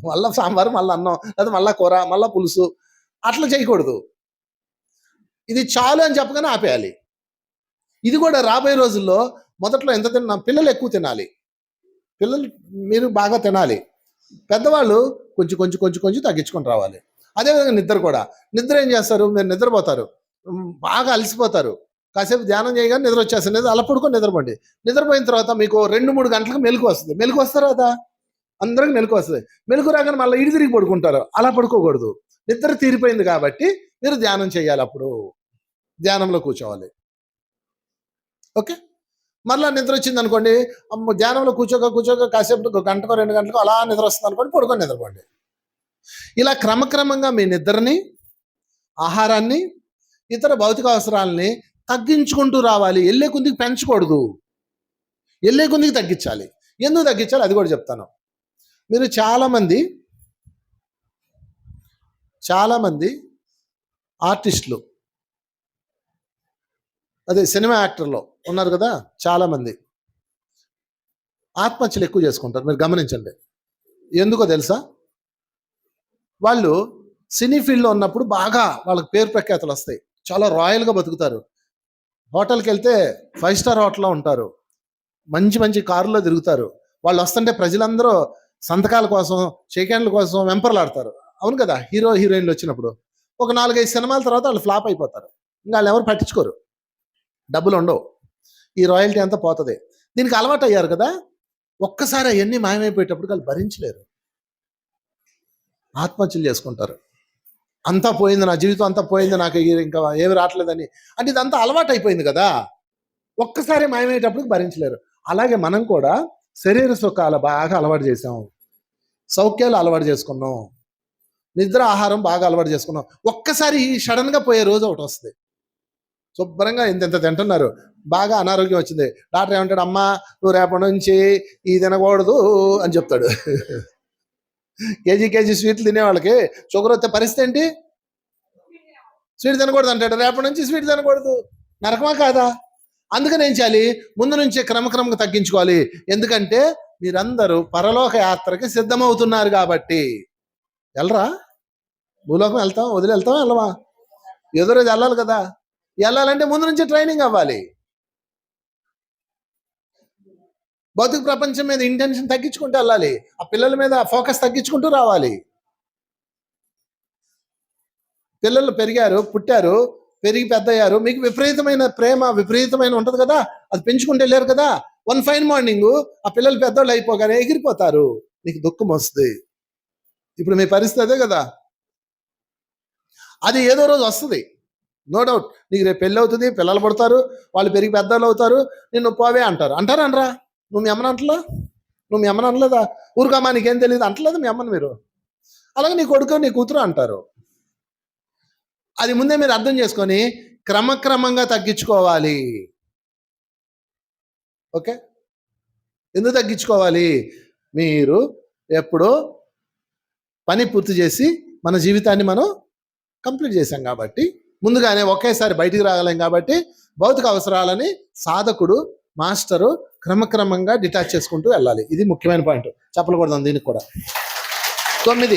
మళ్ళీ సాంబారు, మళ్ళీ అన్నం, లేదా మళ్ళీ కూర, మళ్ళీ పులుసు. అట్లా చేయకూడదు. ఇది చాలు అని చెప్పగానే ఆపేయాలి. ఇది కూడా రాబోయే రోజుల్లో మొదట్లో ఎంత తిన్నా, పిల్లలు ఎక్కువ తినాలి. పిల్లలు మీరు బాగా తినాలి. పెద్దవాళ్ళు కొంచెం కొంచెం కొంచెం కొంచెం తగ్గించుకొని రావాలి. అదేవిధంగా నిద్ర కూడా. నిద్ర ఏం చేస్తారు? మీరు నిద్రపోతారు, బాగా అలసిపోతారు, కాసేపు ధ్యానం చేయగానే నిద్ర వచ్చేస్తుంది. అలా పడుకొని నిద్రపోండి. నిద్రపోయిన తర్వాత మీకు 2-3 గంటలకు మెలకు వస్తుంది. మెలకు వస్తారు కదా, అందరికి మెలకు వస్తుంది. మెలకు రాగానే మళ్ళీ ఇడి తిరిగి పడుకుంటారు. అలా పడుకోకూడదు. నిద్ర తీరిపోయింది కాబట్టి మీరు ధ్యానం చేయాలి. అప్పుడు ధ్యానంలో కూర్చోవాలి. ఓకే, మళ్ళీ నిద్ర వచ్చింది అనుకోండి, ధ్యానంలో కూర్చోక కాసేపు 1 గంటకో 2 గంటలకో అలా నిద్ర వస్తుంది అనుకోండి, పడుకొని నిద్రపోండి. ఇలా క్రమక్రమంగా మీ నిద్రని, ఆహారాన్ని, ఇతర భౌతిక అవసరాలని తగ్గించుకుంటూ రావాలి. వెళ్ళే కొద్దికి పెంచకూడదు, వెళ్ళే కొద్దికి తగ్గించాలి. ఎందుకు తగ్గించాలి అది కూడా చెప్తాను. మీరు చాలామంది ఆర్టిస్టులు, అదే సినిమా యాక్టర్లో ఉన్నారు కదా, చాలామంది ఆత్మహత్యలు ఎక్కువ చేసుకుంటారు. మీరు గమనించండి. ఎందుకో తెలుసా? వాళ్ళు సినీ ఫీల్డ్లో ఉన్నప్పుడు బాగా వాళ్ళకి పేరు ప్రఖ్యాతులు వస్తాయి, చాలా రాయల్గా బతుకుతారు. హోటల్కి వెళ్తే 5 స్టార్ హోటల్లో ఉంటారు, మంచి మంచి కారులో తిరుగుతారు. వాళ్ళు వస్తుంటే ప్రజలందరూ సంతకాల కోసం, షేక్ హ్యాండ్ల కోసం వెంపర్లాడతారు. అవును కదా, హీరో హీరోయిన్లు వచ్చినప్పుడు ఒక 4-5 సినిమాల తర్వాత వాళ్ళు ఫ్లాప్ అయిపోతారు. ఇంకా వాళ్ళు ఎవరు పట్టించుకోరు, డబ్బులు ఉండవు, ఈ రాయల్టీ అంతా పోతుంది. దీనికి అలవాటు అయ్యారు కదా, ఒక్కసారి అవన్నీ మాయమైపోయేటప్పుడు వాళ్ళు భరించలేరు, ఆత్మహత్యలు చేసుకుంటారు. అంతా పోయింది, నా జీవితం అంతా పోయింది, నాకు ఇంకా ఏమి రావట్లేదని. అంటే ఇదంతా అలవాటు అయిపోయింది కదా, ఒక్కసారి మాయమయ్యేటప్పుడు భరించలేరు. అలాగే మనం కూడా శరీర సుఖాలు బాగా అలవాటు చేసాం, సౌఖ్యాలు అలవాటు చేసుకున్నాం, నిద్ర, ఆహారం బాగా అలవాటు చేసుకున్నాం. ఒక్కసారి సడన్గా పోయే రోజు ఒకటి వస్తుంది. శుభ్రంగా ఇంత తింటున్నారు, బాగా అనారోగ్యం వచ్చింది. డాక్టర్ ఏమంటాడు? అమ్మా, నువ్వు రేపటి నుంచి ఇది తినకూడదు అని చెప్తాడు. కేజీ స్వీట్లు తినే వాళ్ళకి షుగర్ వస్తే పరిస్థితి ఏంటి? స్వీట్ తినకూడదు అంటాడు. రేపటి నుంచి స్వీట్ తినకూడదు. నరకమా కాదా? అందుకని ఏం చేయాలి? ముందు నుంచే క్రమక్రమంగా తగ్గించుకోవాలి. ఎందుకంటే మీరందరూ పరలోక యాత్రకి సిద్ధమవుతున్నారు కాబట్టి. వెళ్ళరా? భూలోకం వెళ్తాం, వెళ్తాం, వెళ్ళవా? ఏదో రోజు వెళ్ళాలి కదా. వెళ్ళాలంటే ముందు నుంచి ట్రైనింగ్ అవ్వాలి. భౌతిక ప్రపంచం మీద ఇంటెన్షన్ తగ్గించుకుంటూ వెళ్ళాలి. ఆ పిల్లల మీద ఫోకస్ తగ్గించుకుంటూ రావాలి. పిల్లలు పెరిగారు, పుట్టారు, పెరిగి పెద్దయ్యారు, మీకు విపరీతమైన ప్రేమ, విపరీతమైన ఉంటుంది కదా, అది పెంచుకుంటూ వెళ్ళారు కదా. వన్ ఫైన్ మార్నింగ్ ఆ పిల్లలు పెద్దోళ్ళు అయిపోగానే ఎగిరిపోతారు, నీకు దుఃఖం వస్తుంది. ఇప్పుడు మీ పరిస్థితి అదే కదా. అది ఏదో రోజు వస్తుంది, నో డౌట్. నీకు రేపు పెళ్ళి అవుతుంది, పిల్లలు పడతారు, వాళ్ళు పెరిగి పెద్దోళ్ళు అవుతారు, నిన్ను పోవే అంటారా? నువ్వు మీ అమ్మని అంటలా? నువ్వు మీ అమ్మని అనలేదా? ఊరుకమ్మా నీకేం తెలియదు అంటలేదు మీ అమ్మని మీరు. అలాగే నీ కొడుకు, నీ కూతురు అంటారు. అది ముందే మీరు అర్థం చేసుకొని క్రమక్రమంగా తగ్గించుకోవాలి. ఓకే, ఎందుకు తగ్గించుకోవాలి? మీరు ఎప్పుడో పని పూర్తి చేసి మన జీవితాన్ని మనం కంప్లీట్ చేశాం కాబట్టి, ముందుగానే ఒకేసారి బయటికి రాగలేం కాబట్టి, భౌతిక అవసరాలని సాధకుడు, మాస్టరు క్రమక్రమంగా డిటాచ్ చేసుకుంటూ వెళ్ళాలి. ఇది ముఖ్యమైన పాయింట్. చెప్పకూడదు దీనికి కూడా. 9,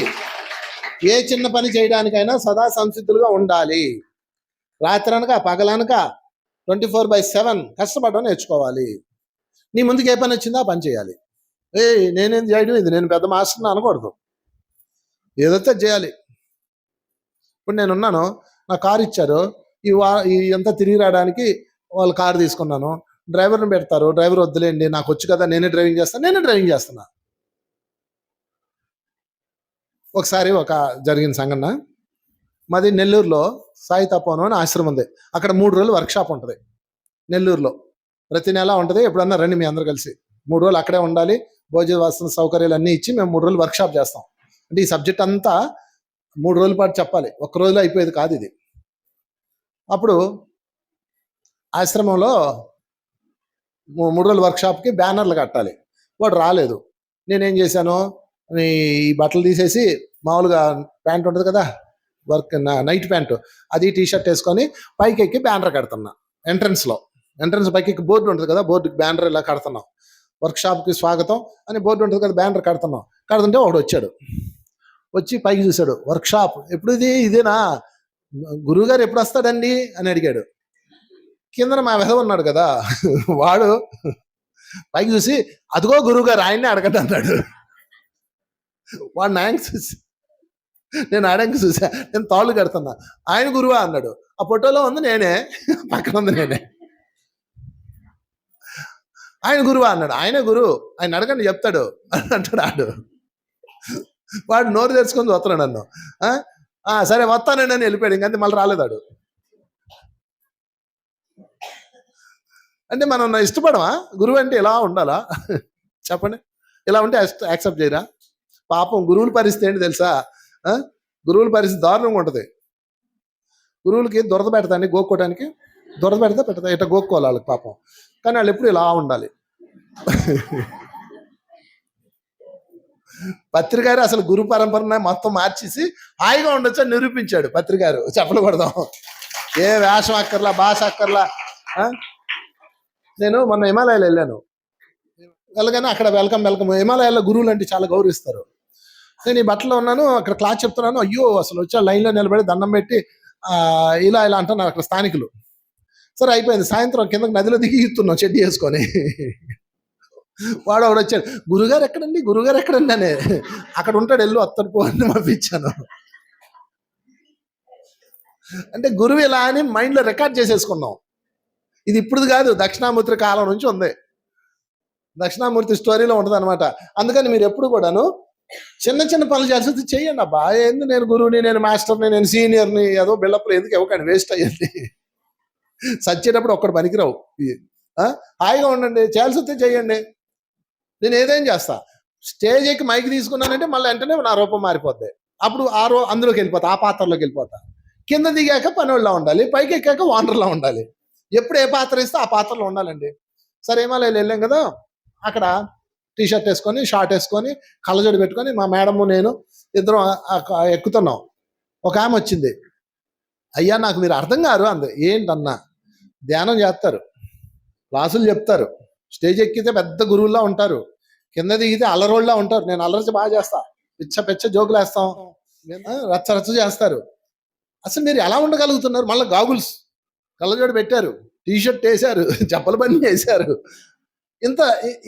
ఏ చిన్న పని చేయడానికైనా సదా సంసిద్ధులుగా ఉండాలి. రాత్రి అనక పగలనక 24/7 కష్టపడడం నేర్చుకోవాలి. నీ ముందుకు ఏ పని వచ్చిందో ఆ పని చేయాలి. నేనేం చేయడం ఇది, నేను పెద్ద మాస్టర్ని అనకూడదు. ఏదైతే చేయాలి. ఇప్పుడు నేనున్నాను, నా కారు ఇచ్చారు, అంతా తిరిగి రావడానికి వాళ్ళు కారు తీసుకున్నాను. డ్రైవర్ని పెడతారు, డ్రైవర్ వద్దులేండి నాకు వచ్చు కదా నేనే డ్రైవింగ్ చేస్తున్నా. ఒకసారి జరిగిన సంఘటన, మాది నెల్లూరులో సాయి తపోవనం అని ఆశ్రమం ఉంది. అక్కడ 3 రోజులు వర్క్షాప్ ఉంటుంది నెల్లూరులో. ప్రతి నెల ఉంటుంది. ఎప్పుడన్నా రండి మీ అందరు కలిసి. 3 రోజులు అక్కడే ఉండాలి. భోజన వసతి సౌకర్యాలు అన్నీ ఇచ్చి మేము 3 రోజులు వర్క్షాప్ చేస్తాం. అంటే ఈ సబ్జెక్ట్ అంతా 3 రోజుల పాటు చెప్పాలి, ఒక్క రోజులో అయిపోయేది కాదు ఇది. అప్పుడు ఆశ్రమంలో 3 రోజుల వర్క్షాప్కి బ్యానర్లు కట్టాలి. వాడు రాలేదు. నేనేం చేశాను, ఈ బట్టలు తీసేసి మామూలుగా ప్యాంట్ ఉంటుంది కదా, నైట్ ప్యాంటు, అది టీషర్ట్ వేసుకొని పైకి ఎక్కి బ్యానర్ కడుతున్నా. ఎంట్రన్స్ పైకి ఎక్కి బోర్డు ఉంటుంది కదా, బోర్డుకి బ్యానర్ ఇలా కడుతున్నాం. వర్క్షాప్కి స్వాగతం అని బోర్డు ఉంటుంది కదా, బ్యానర్ కడుతుంటే ఒకడు వచ్చి పైకి చూశాడు. వర్క్షాప్ ఎప్పుడు ఇదేనా, గురువుగారు ఎప్పుడు వస్తాడండి అని అడిగాడు. కింద మా వెధవ ఉన్నాడు కదా, వాడు పైకి చూసి అదిగో గురువుగారు ఆయన్ని అడగండి అన్నాడు. వాడు నాయనకి చూసి, నేను ఆడంకి చూసా, నేను తాళ్ళు కడుతున్నా, ఆయన గురువా అన్నాడు. ఆ ఫోటోలో ఉంది నేనే, పక్కన ఉంది నేనే. ఆయన గురువా అన్నాడు. ఆయనే గురువు, ఆయన అడగండి చెప్తాడు అని అంటాడు. వాడు నోరు తెచ్చుకొని వస్తున్నాడు నన్ను. సరే వస్తానండి అని వెళ్ళిపోయాడు. ఇంకంతే మళ్ళీ రాలేదాడు. అంటే మనం ఇష్టపడమా? గురువు అంటే ఇలా ఉండాలా? చెప్పండి. ఇలా ఉంటే యాక్సెప్ట్ చేయరా? పాపం గురువుల పరిస్థితి ఏంటి తెలుసా? గురువుల పరిస్థితి దారుణంగా ఉంటుంది. గురువులకి దురద పెడతాండి, గోక్కోవడానికి దురద పెడతా ఇట్లా గోక్కోవాలి వాళ్ళకి పాపం. కానీ వాళ్ళు ఎప్పుడు ఇలా ఉండాలి. పత్రికారు అసలు గురు పరంపరని మొత్తం మార్చేసి హాయిగా ఉండొచ్చు అని నిరూపించాడు పత్రికారు. చెప్పలు కొడదాం. ఏ వేషం అక్కర్లా, భాష అక్కర్లా. నేను మొన్న హిమాలయాలు వెళ్ళాను. వెళ్ళగానే అక్కడ వెల్కమ్ హిమాలయాల్లో గురువులు అంటే చాలా గౌరవిస్తారు. నేను ఈ బట్టలో ఉన్నాను, అక్కడ క్లాస్ చెప్తున్నాను. అయ్యో అసలు వచ్చా లైన్లో నిలబడి దండం పెట్టి ఇలా అంటున్నారు అక్కడ స్థానికులు. సరే అయిపోయింది. సాయంత్రం కిందకి నదిలో దిగి ఇస్తున్నాం చెడ్డీ వేసుకొని. వాడు వచ్చాడు, గురుగారు ఎక్కడండి అని. అక్కడ ఉంటాడు, వెళ్ళు అత్తడు పో అని పంపించాను. అంటే గురువు ఇలా అని మైండ్లో రికార్డ్ చేసేసుకున్నాం. ఇది ఇప్పుడు కాదు, దక్షిణామూర్తి కాలం నుంచి ఉంది. దక్షిణామూర్తి స్టోరీలో ఉంటుంది అనమాట. అందుకని మీరు ఎప్పుడు కూడాను చిన్న చిన్న పనులు చేసి చెయ్యండి. అబ్బా ఏంది, నేను గురువుని, నేను మాస్టర్ని, నేను సీనియర్ని, ఏదో బిల్డప్లు ఎందుకు ఇవ్వకండి, వేస్ట్ అయ్యింది. సచ్చేటప్పుడు ఒక్కడు పనికిరావు. హాయిగా ఉండండి, చేయాల్సి వస్తే చెయ్యండి. నేను ఏదైనా చేస్తా. స్టేజ్ ఎక్కి మైక్ తీసుకున్నానంటే మళ్ళీ వెంటనే నా రూపం మారిపోద్ది. అప్పుడు అందులోకి వెళ్ళిపోతా, ఆ పాత్రలోకి వెళ్ళిపోతా. కింద దిగాక పనివాళ్ళలా ఉండాలి, పైకి ఎక్కాక వానర్లా ఉండాలి. ఎప్పుడు ఏ పాత్ర ఇస్తే ఆ పాత్రలో ఉండాలండి. సరే హిమాలయాలు వెళ్ళాం కదా, అక్కడ టీషర్ట్ వేసుకొని, షార్ట్ వేసుకొని, కళ్ళజోడు పెట్టుకొని మా మేడము నేను ఇద్దరం ఎక్కుతున్నాం. ఒక ఆమె వచ్చింది. అయ్యా నాకు మీరు అర్థం కారు అంది. ఏంటన్నా? ధ్యానం చేస్తారు, క్లాసులు చెప్తారు, స్టేజ్ ఎక్కితే పెద్ద గురువుల్లా ఉంటారు, కింద దిగితే అల్లరోళ్ళలా ఉంటారు. నేను అల్లరి బాగా చేస్తా, పిచ్చ జోకులు వేస్తాం, రచ్చ చేస్తారు. అసలు మీరు ఎలా ఉండగలుగుతున్నారు? మళ్ళీ గాగుల్స్, కళ్ళజోడు పెట్టారు, టీషర్ట్ వేశారు, చెప్పల బండి వేశారు, ఇంత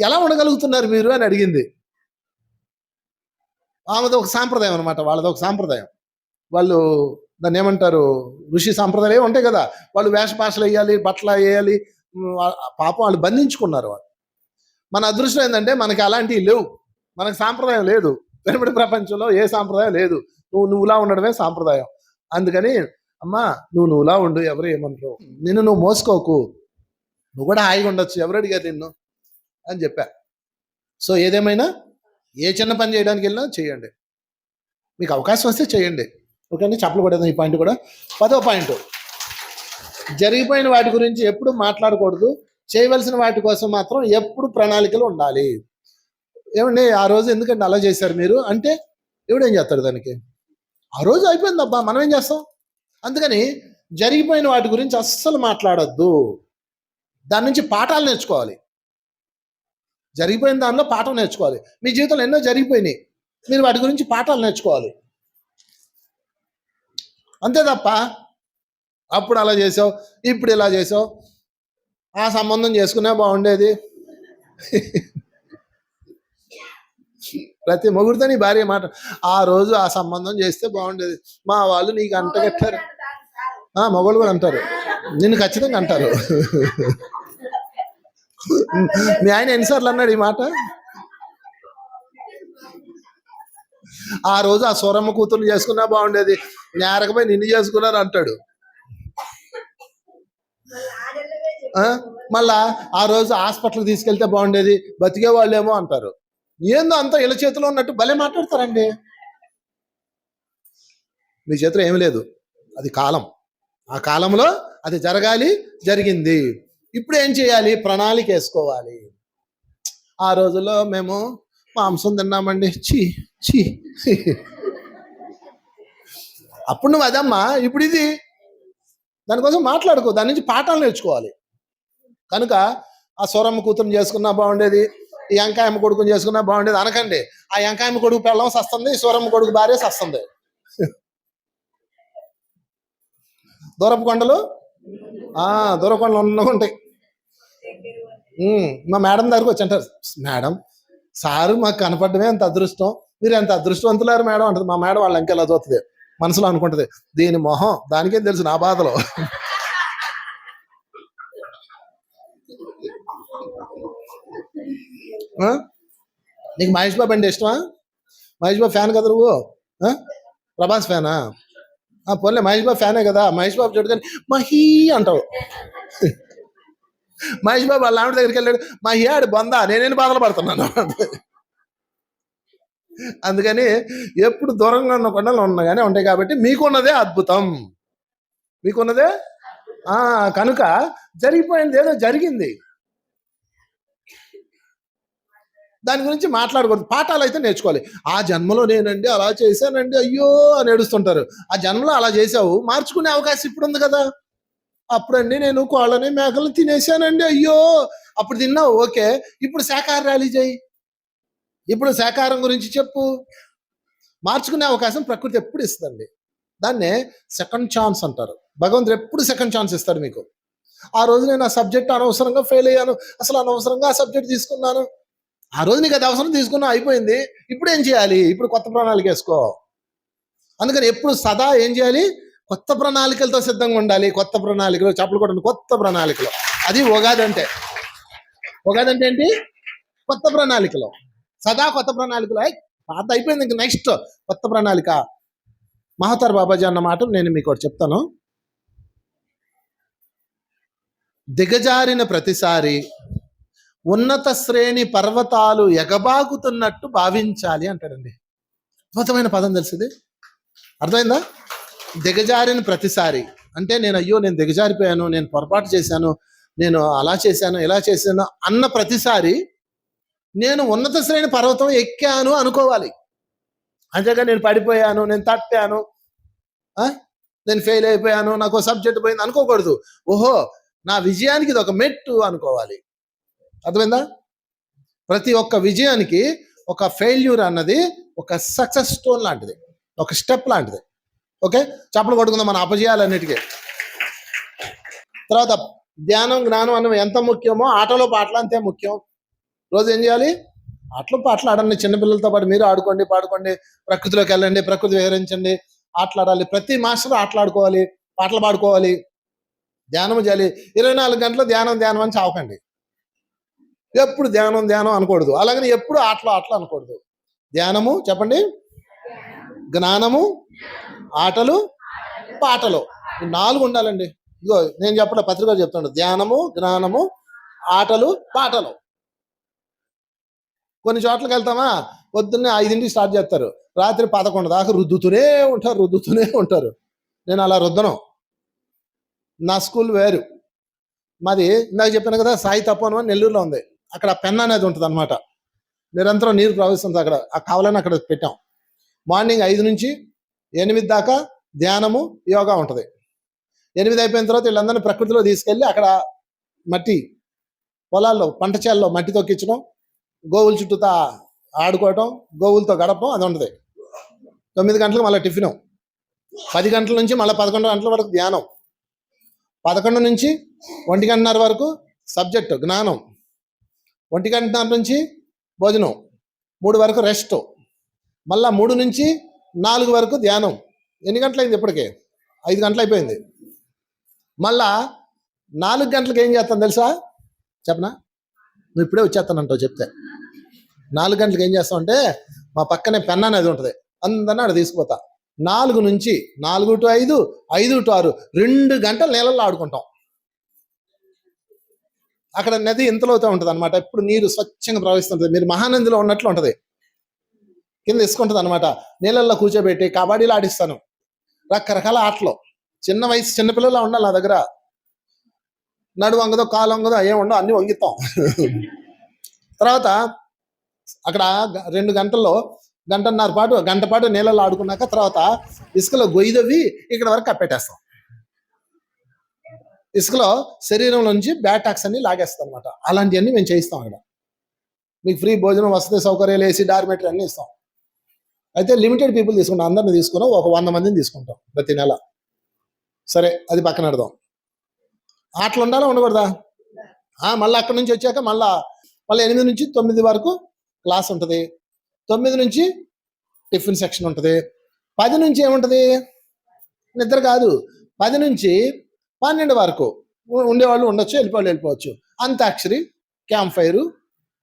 ఎలా ఉండగలుగుతున్నారు మీరు అని అడిగింది. ఆమెది ఒక సాంప్రదాయం అనమాట, వాళ్ళది ఒక సాంప్రదాయం. వాళ్ళు దాన్ని ఏమంటారు, ఋషి సాంప్రదాయాలు ఏమి ఉంటాయి కదా, వాళ్ళు వేషభాషలు వేయాలి, బట్టలు వేయాలి. పాపం వాళ్ళు బంధించుకున్నారు. వాళ్ళు మన అదృష్టం ఏంటంటే మనకి అలాంటివి లేవు, మనకి సాంప్రదాయం లేదు. పిరమిడ్ ప్రపంచంలో ఏ సాంప్రదాయం లేదు. నువ్వులా ఉండడమే సాంప్రదాయం. అందుకని అమ్మా నువ్వులా ఉండు, ఎవరు ఏమంటారు, నిన్ను నువ్వు మోసుకోకు, నువ్వు కూడా హాయిగా ఉండొచ్చు, ఎవరు అడిగారు నిన్ను అని చెప్పా. సో ఏదేమైనా ఏ చిన్న పని చేయడానికి వెళ్ళినా చేయండి, మీకు అవకాశం వస్తే చేయండి. ఓకే అండి, చెప్పలు కొడేద్దాం ఈ పాయింట్ కూడా. 10వ పాయింట్, జరిగిపోయిన వాటి గురించి ఎప్పుడు మాట్లాడకూడదు, చేయవలసిన వాటి కోసం మాత్రం ఎప్పుడు ప్రణాళికలు ఉండాలి. ఏమండి ఆ రోజు ఎందుకంటే అలా చేశారు మీరు అంటే ఎవడేం చేస్తాడు దానికి? ఆ రోజు అయిపోయింది అబ్బా, మనం ఏం చేస్తాం? అందుకని జరిగిపోయిన వాటి గురించి అస్సలు మాట్లాడొద్దు, దాని నుంచి పాఠాలు నేర్చుకోవాలి. జరిగిపోయిన దానిలో పాఠం నేర్చుకోవాలి. మీ జీవితంలో ఎన్నో జరిగిపోయినాయి, మీరు వాటి గురించి పాఠాలు నేర్చుకోవాలి. అంతే తప్ప అప్పుడు అలా చేసావు, ఇప్పుడు ఇలా చేసావు, ఆ సంబంధం చేసుకునే బాగుండేది. ప్రతి మొగుడితో నీ భార్య మాట, ఆ రోజు ఆ సంబంధం చేస్తే బాగుండేది, మా వాళ్ళు నీకు అంటగట్టారు. మొగోళ్ళు కూడా అంటారు, నిన్ను ఖచ్చితంగా అంటారు. మీ ఆయన ఎన్నిసార్లు అన్నాడు ఈ మాట? ఆ రోజు ఆ సూరమ్మ కూతురు చేసుకున్నా బాగుండేది, నేరకపోయి నిన్ను చేసుకున్నారు అంటాడు. మళ్ళా ఆ రోజు హాస్పిటల్కి తీసుకెళ్తే బాగుండేది, బతికే వాళ్ళేమో అంటారు. ఏందో అంతా ఇళ్ళ చేతిలో ఉన్నట్టు భలే మాట్లాడతారండి. మీ చేతిలో ఏమి లేదు, అది కాలం. ఆ కాలంలో అది జరగాలి, జరిగింది. ఇప్పుడు ఏం చేయాలి? ప్రణాళిక వేసుకోవాలి. ఆ రోజుల్లో మేము మాంసం తిన్నామండి, చీ చీ. అప్పుడు నువ్వు అదమ్మా, ఇప్పుడు ఇది. దానికోసం మాట్లాడుకో, దాని నుంచి పాఠాలు నేర్చుకోవాలి. కనుక ఆ సూరమ్మ కూతురుని చేసుకున్నా బాగుండేది, ఈ వెంకాయమ్మ కొడుకుని చేసుకున్నా బాగుండేది అనకండి. ఆ వెంకాయమ్మ కొడుకు పెళ్ళం సస్తుంది, సూరమ్మ కొడుకు భార్య సస్తుంది. దూరపు కొండలు ఉన్నగా ఉంటాయి. మా మేడం దగ్గరకు వచ్చి అంటారు, మేడం సారు మాకు కనపడమే ఎంత అదృష్టం, మీరు ఎంత అదృష్టవంతులారు మేడం అంటది. మా మేడం వాళ్ళ ఇంకెలా చూస్తుంది, మనసులో అనుకుంటుంది, దీని మొహం దానికేం తెలుసు నా బాధలో. నీకు మహేష్ బాబు అంటే ఇష్టమా? మహేష్ బాబు ఫ్యాన్ కదా నువ్వు? ప్రభాస్ ఫ్యానా? పోన్లే, మహేష్ బాబు ఫ్యానే కదా. మహేష్ బాబు చూడగానే మహీ అంటావు. మహేష్ బాబు వాళ్ళ ఆవిడ దగ్గరికి వెళ్ళాడు, మహీ ఆడు బొందా, నేనేం బాధలు పడుతున్నాను. అందుకని ఎప్పుడు దూరంగా ఉన్న కొండలు ఉన్నగానే ఉంటాయి. కాబట్టి మీకున్నదే అద్భుతం, మీకున్నదే. కనుక జరిగిపోయింది ఏదో జరిగింది, దాని గురించి మాట్లాడకూడదు. పాఠాలు అయితే నేర్చుకోవాలి. ఆ జన్మలో నేనండి అలా చేశానండి అయ్యో అని ఏడుస్తుంటారు. ఆ జన్మలో అలా చేసావు, మార్చుకునే అవకాశం ఇప్పుడు ఉంది కదా. అప్పుడండి నేను కోళ్ళని మేకలు తినేసానండి అయ్యో, అప్పుడు తిన్నావు ఓకే, ఇప్పుడు శాకాహార ర్యాలీ చేయి, ఇప్పుడు శాకాహారం గురించి చెప్పు. మార్చుకునే అవకాశం ప్రకృతి ఎప్పుడు ఇస్తుందండి. దాన్నే సెకండ్ ఛాన్స్ అంటారు. భగవంతుడు ఎప్పుడు సెకండ్ ఛాన్స్ ఇస్తాడు మీకు. ఆ రోజు నేను ఆ సబ్జెక్ట్ అనవసరంగా ఫెయిల్ అయ్యాను, అసలు అనవసరంగా ఆ సబ్జెక్ట్ తీసుకున్నాను, ఆ రోజు నీకు అది అవసరం తీసుకున్నా, అయిపోయింది. ఇప్పుడు ఏం చేయాలి? ఇప్పుడు కొత్త ప్రణాళిక వేసుకో. అందుకని ఎప్పుడు సదా ఏం చేయాలి? కొత్త ప్రణాళికలతో సిద్ధంగా ఉండాలి. కొత్త ప్రణాళికలు చప్పలు కొట్టండి, కొత్త ప్రణాళికలు. అది ఉగాది అంటే. ఉగాది అంటే ఏంటి? కొత్త ప్రణాళికలు. సదా కొత్త ప్రణాళికలు. పాత అయిపోయింది, ఇంక నెక్స్ట్ కొత్త ప్రణాళిక. మహతార్ బాబాజీ అన్న మాట నేను మీకు ఒకటి చెప్తాను. దిగజారిన ప్రతిసారి ఉన్నత శ్రేణి పర్వతాలు ఎగబాగుతున్నట్టు భావించాలి అంటాడండి. అద్భుతమైన పదం తెలిసింది, అర్థమైందా? దిగజారిన ప్రతిసారి అంటే నేను దిగజారిపోయాను, నేను పొరపాటు చేశాను, నేను అలా చేశాను ఇలా చేశాను అన్న ప్రతిసారి నేను ఉన్నత శ్రేణి పర్వతం ఎక్కాను అనుకోవాలి. అంతేగా నేను పడిపోయాను, నేను తప్పాను, నేను ఫెయిల్ అయిపోయాను, నాకు సబ్జెక్ట్ పోయింది అనుకోకూడదు. ఓహో, నా విజయానికి ఇది ఒక మెట్టు అనుకోవాలి. అర్థమైందా? ప్రతి ఒక్క విజయానికి ఒక ఫెయిల్యూర్ అన్నది ఒక సక్సెస్ స్టోన్ లాంటిది, ఒక స్టెప్ లాంటిది. ఓకే, చప్పలు కొట్టుకుందాం మన అపజయాలన్నిటికీ. తర్వాత ధ్యానం జ్ఞానం అన్నవి ఎంత ముఖ్యమో ఆటలో పాటలు అంతే ముఖ్యం. రోజు ఏం చేయాలి? ఆటలు పాటలు ఆడండి. చిన్నపిల్లలతో పాటు మీరు ఆడుకోండి, పాడుకోండి, ప్రకృతిలోకి వెళ్ళండి, ప్రకృతి విహరించండి, ఆటలాడాలి. ప్రతి మాస్టర్ ఆటలాడుకోవాలి, పాటలు పాడుకోవాలి, ధ్యానం చేయాలి. 24 గంటలు ధ్యానం అని చావకండి. ఎప్పుడు ధ్యానం అనకూడదు, అలాగని ఎప్పుడు ఆటలు అనకూడదు. ధ్యానము చెప్పండి, జ్ఞానము, ఆటలు, పాటలు, 4 ఉండాలండి. ఇదిగో నేను చెప్పడం పత్రికలు చెప్తాను, ధ్యానము, జ్ఞానము, ఆటలు, పాటలు. కొన్ని చోట్లకి వెళ్తామా, పొద్దున్నే 5ంటికి స్టార్ట్ చేస్తారు, రాత్రి 11 దాకా రుద్దుతూనే ఉంటారు. నేను అలా రుద్దను. నా స్కూల్ వేరు, మాది ఇందాక చెప్పాను కదా సాయి తపోవనం అని నెల్లూరులో ఉంది. అక్కడ పెన్ అనేది ఉంటుంది అనమాట, నిరంతరం నీరు ప్రవహిస్తుంది. అక్కడ ఆ కావాలని అక్కడ పెట్టాం. మార్నింగ్ 5 నుంచి 8 దాకా ధ్యానము, యోగా ఉంటుంది. 8 అయిపోయిన తర్వాత వీళ్ళందరినీ ప్రకృతిలో తీసుకెళ్ళి అక్కడ మట్టి పొలాల్లో పంట చేలలో మట్టి తొక్కించడం, గోవుల చుట్టూతా ఆడుకోవటం, గోవులతో గడపం అది ఉంటుంది. 9 గంటలకు మళ్ళీ టిఫిను, 10 గంటల నుంచి మళ్ళీ 11 గంటల వరకు ధ్యానం, 11 నుంచి 1 గంటన్నర వరకు సబ్జెక్టు జ్ఞానం, 1 గంటన్నర నుంచి భోజనం, 3 వరకు రెస్ట్, మళ్ళీ 3 నుంచి 4 వరకు ధ్యానం. ఎన్ని గంటలైంది ఇప్పటికే? 5 గంటలు అయిపోయింది. మళ్ళా 4 గంటలకు ఏం చేస్తాను తెలుసా? చెప్పనా? నువ్వు ఇప్పుడే వచ్చేస్తానంటావు చెప్తే. 4 గంటలకు ఏం చేస్తావు అంటే, మా పక్కనే పెన్ అనేది ఉంటుంది, అందరినీ అక్కడ తీసుకుపోతా. 4 నుంచి 4 to 5, 5 to 6 2 గంటలు నీళ్ళల్లో ఆడుకుంటాం. అక్కడ నది ఇంతలోతో ఉంటుంది అనమాట. ఇప్పుడు నీరు స్వచ్ఛంగా ప్రవహిస్తుంటుంది. మీరు మహానందిలో ఉన్నట్లు ఉంటుంది. కింద ఇసుకుంటుంది అనమాట. నీళ్ళల్లో కూర్చోబెట్టి కబడ్డీలు ఆడిస్తాను, రకరకాల ఆటలు. చిన్న వయసు చిన్నపిల్లలా ఉండాలి నా దగ్గర. నడు వంగదో కాలు వంగదో ఏం ఉండవు, అన్నీ వంగిస్తాం. తర్వాత అక్కడ 2 గంటల్లో గంట పాటు నీళ్ళలో ఆడుకున్నాక తర్వాత ఇసుకలో గొయ్యిదవి ఇక్కడ వరకు కప్పెట్టేస్తాం. ఇసుకలో శరీరం నుంచి బ్యాటాక్స్ అన్ని లాగేస్తాం అనమాట. అలాంటివన్నీ మేము చేయిస్తాం. అక్కడ మీకు ఫ్రీ భోజనం, వసతి సౌకర్యాలు, ఏసీ, డార్మెటరీ అన్నీ ఇస్తాం. అయితే లిమిటెడ్ పీపుల్ తీసుకుంటాం, అందరిని తీసుకున్నాం. ఒక 100 మందిని తీసుకుంటాం ప్రతి నెల. సరే, అది పక్కన పెడదాం. ఆటలు ఉండాలా ఉండకూడదా? మళ్ళీ అక్కడి నుంచి వచ్చాక మళ్ళీ 8 నుంచి 9 వరకు క్లాస్ ఉంటుంది. 9 నుంచి టిఫిన్ సెక్షన్ ఉంటుంది. 10 నుంచి ఏముంటుంది? నిద్ర కాదు. 10 నుంచి 12 వరకు ఉండేవాళ్ళు ఉండొచ్చు, వెళ్ళిపోవాలి వెళ్ళిపోవచ్చు. అంతాక్షరి, క్యాంప్ ఫైరు,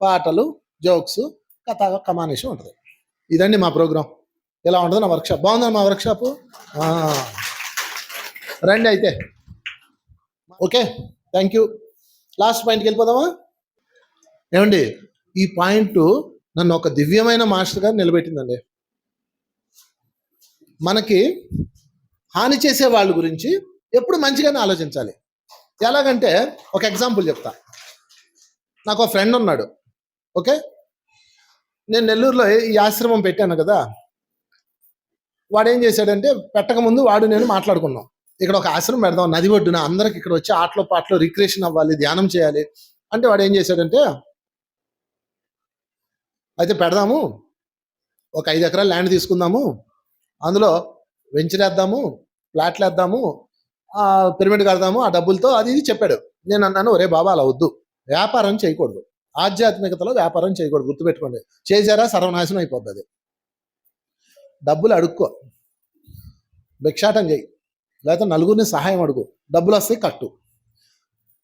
పాటలు, జోక్స్, కథ కమానేషం ఉంటుంది. ఇదండి మా ప్రోగ్రాం. ఇలా ఉంటుంది నా వర్క్షాప్. బాగుందా మా వర్క్షాపు? రండి అయితే. Okay, thank you. లాస్ట్ పాయింట్కి వెళ్ళిపోదామా? ఏమండి, ఈ పాయింట్ నన్ను ఒక దివ్యమైన మాస్టర్ గారు నిలబెట్టిందండి. మనకి హాని చేసే వాళ్ళ గురించి ఎప్పుడు మంచిగానే ఆలోచించాలి. ఎలాగంటే ఒక ఎగ్జాంపుల్ చెప్తా. నాకు ఒక ఫ్రెండ్ ఉన్నాడు. ఓకే, నేను నెల్లూరులో ఈ ఆశ్రమం పెట్టాను కదా. వాడు ఏం చేశాడంటే, పెట్టకముందు వాడు నేను మాట్లాడుకున్నాం, ఇక్కడ ఒక ఆశ్రమం పెడదాం నది ఒడ్డున, అందరికి ఇక్కడ వచ్చి ఆటలో పాటలో రిక్రియేషన్ అవ్వాలి, ధ్యానం చేయాలి అంటే వాడు ఏం చేశాడంటే, అయితే పెడదాము, ఒక 5 ఎకరాల ల్యాండ్ తీసుకుందాము, అందులో వెంచర్ వేద్దాము, ఫ్లాట్లు వేద్దాము, పిరమిడ్ కడదాము, ఆ డబ్బులతో అది ఇది చెప్పాడు. నేను అన్నాను, ఒరే బాబా అలా వద్దు, వ్యాపారం చేయకూడదు, ఆధ్యాత్మికతలో వ్యాపారం చేయకూడదు, గుర్తుపెట్టుకోండి. చేశారా సర్వనాశనం అయిపోద్ది. అది డబ్బులు అడుక్కో, భిక్షాటం చేయి, లేకపోతే నలుగురిని సహాయం అడుగు, డబ్బులు వస్తాయి కట్టు.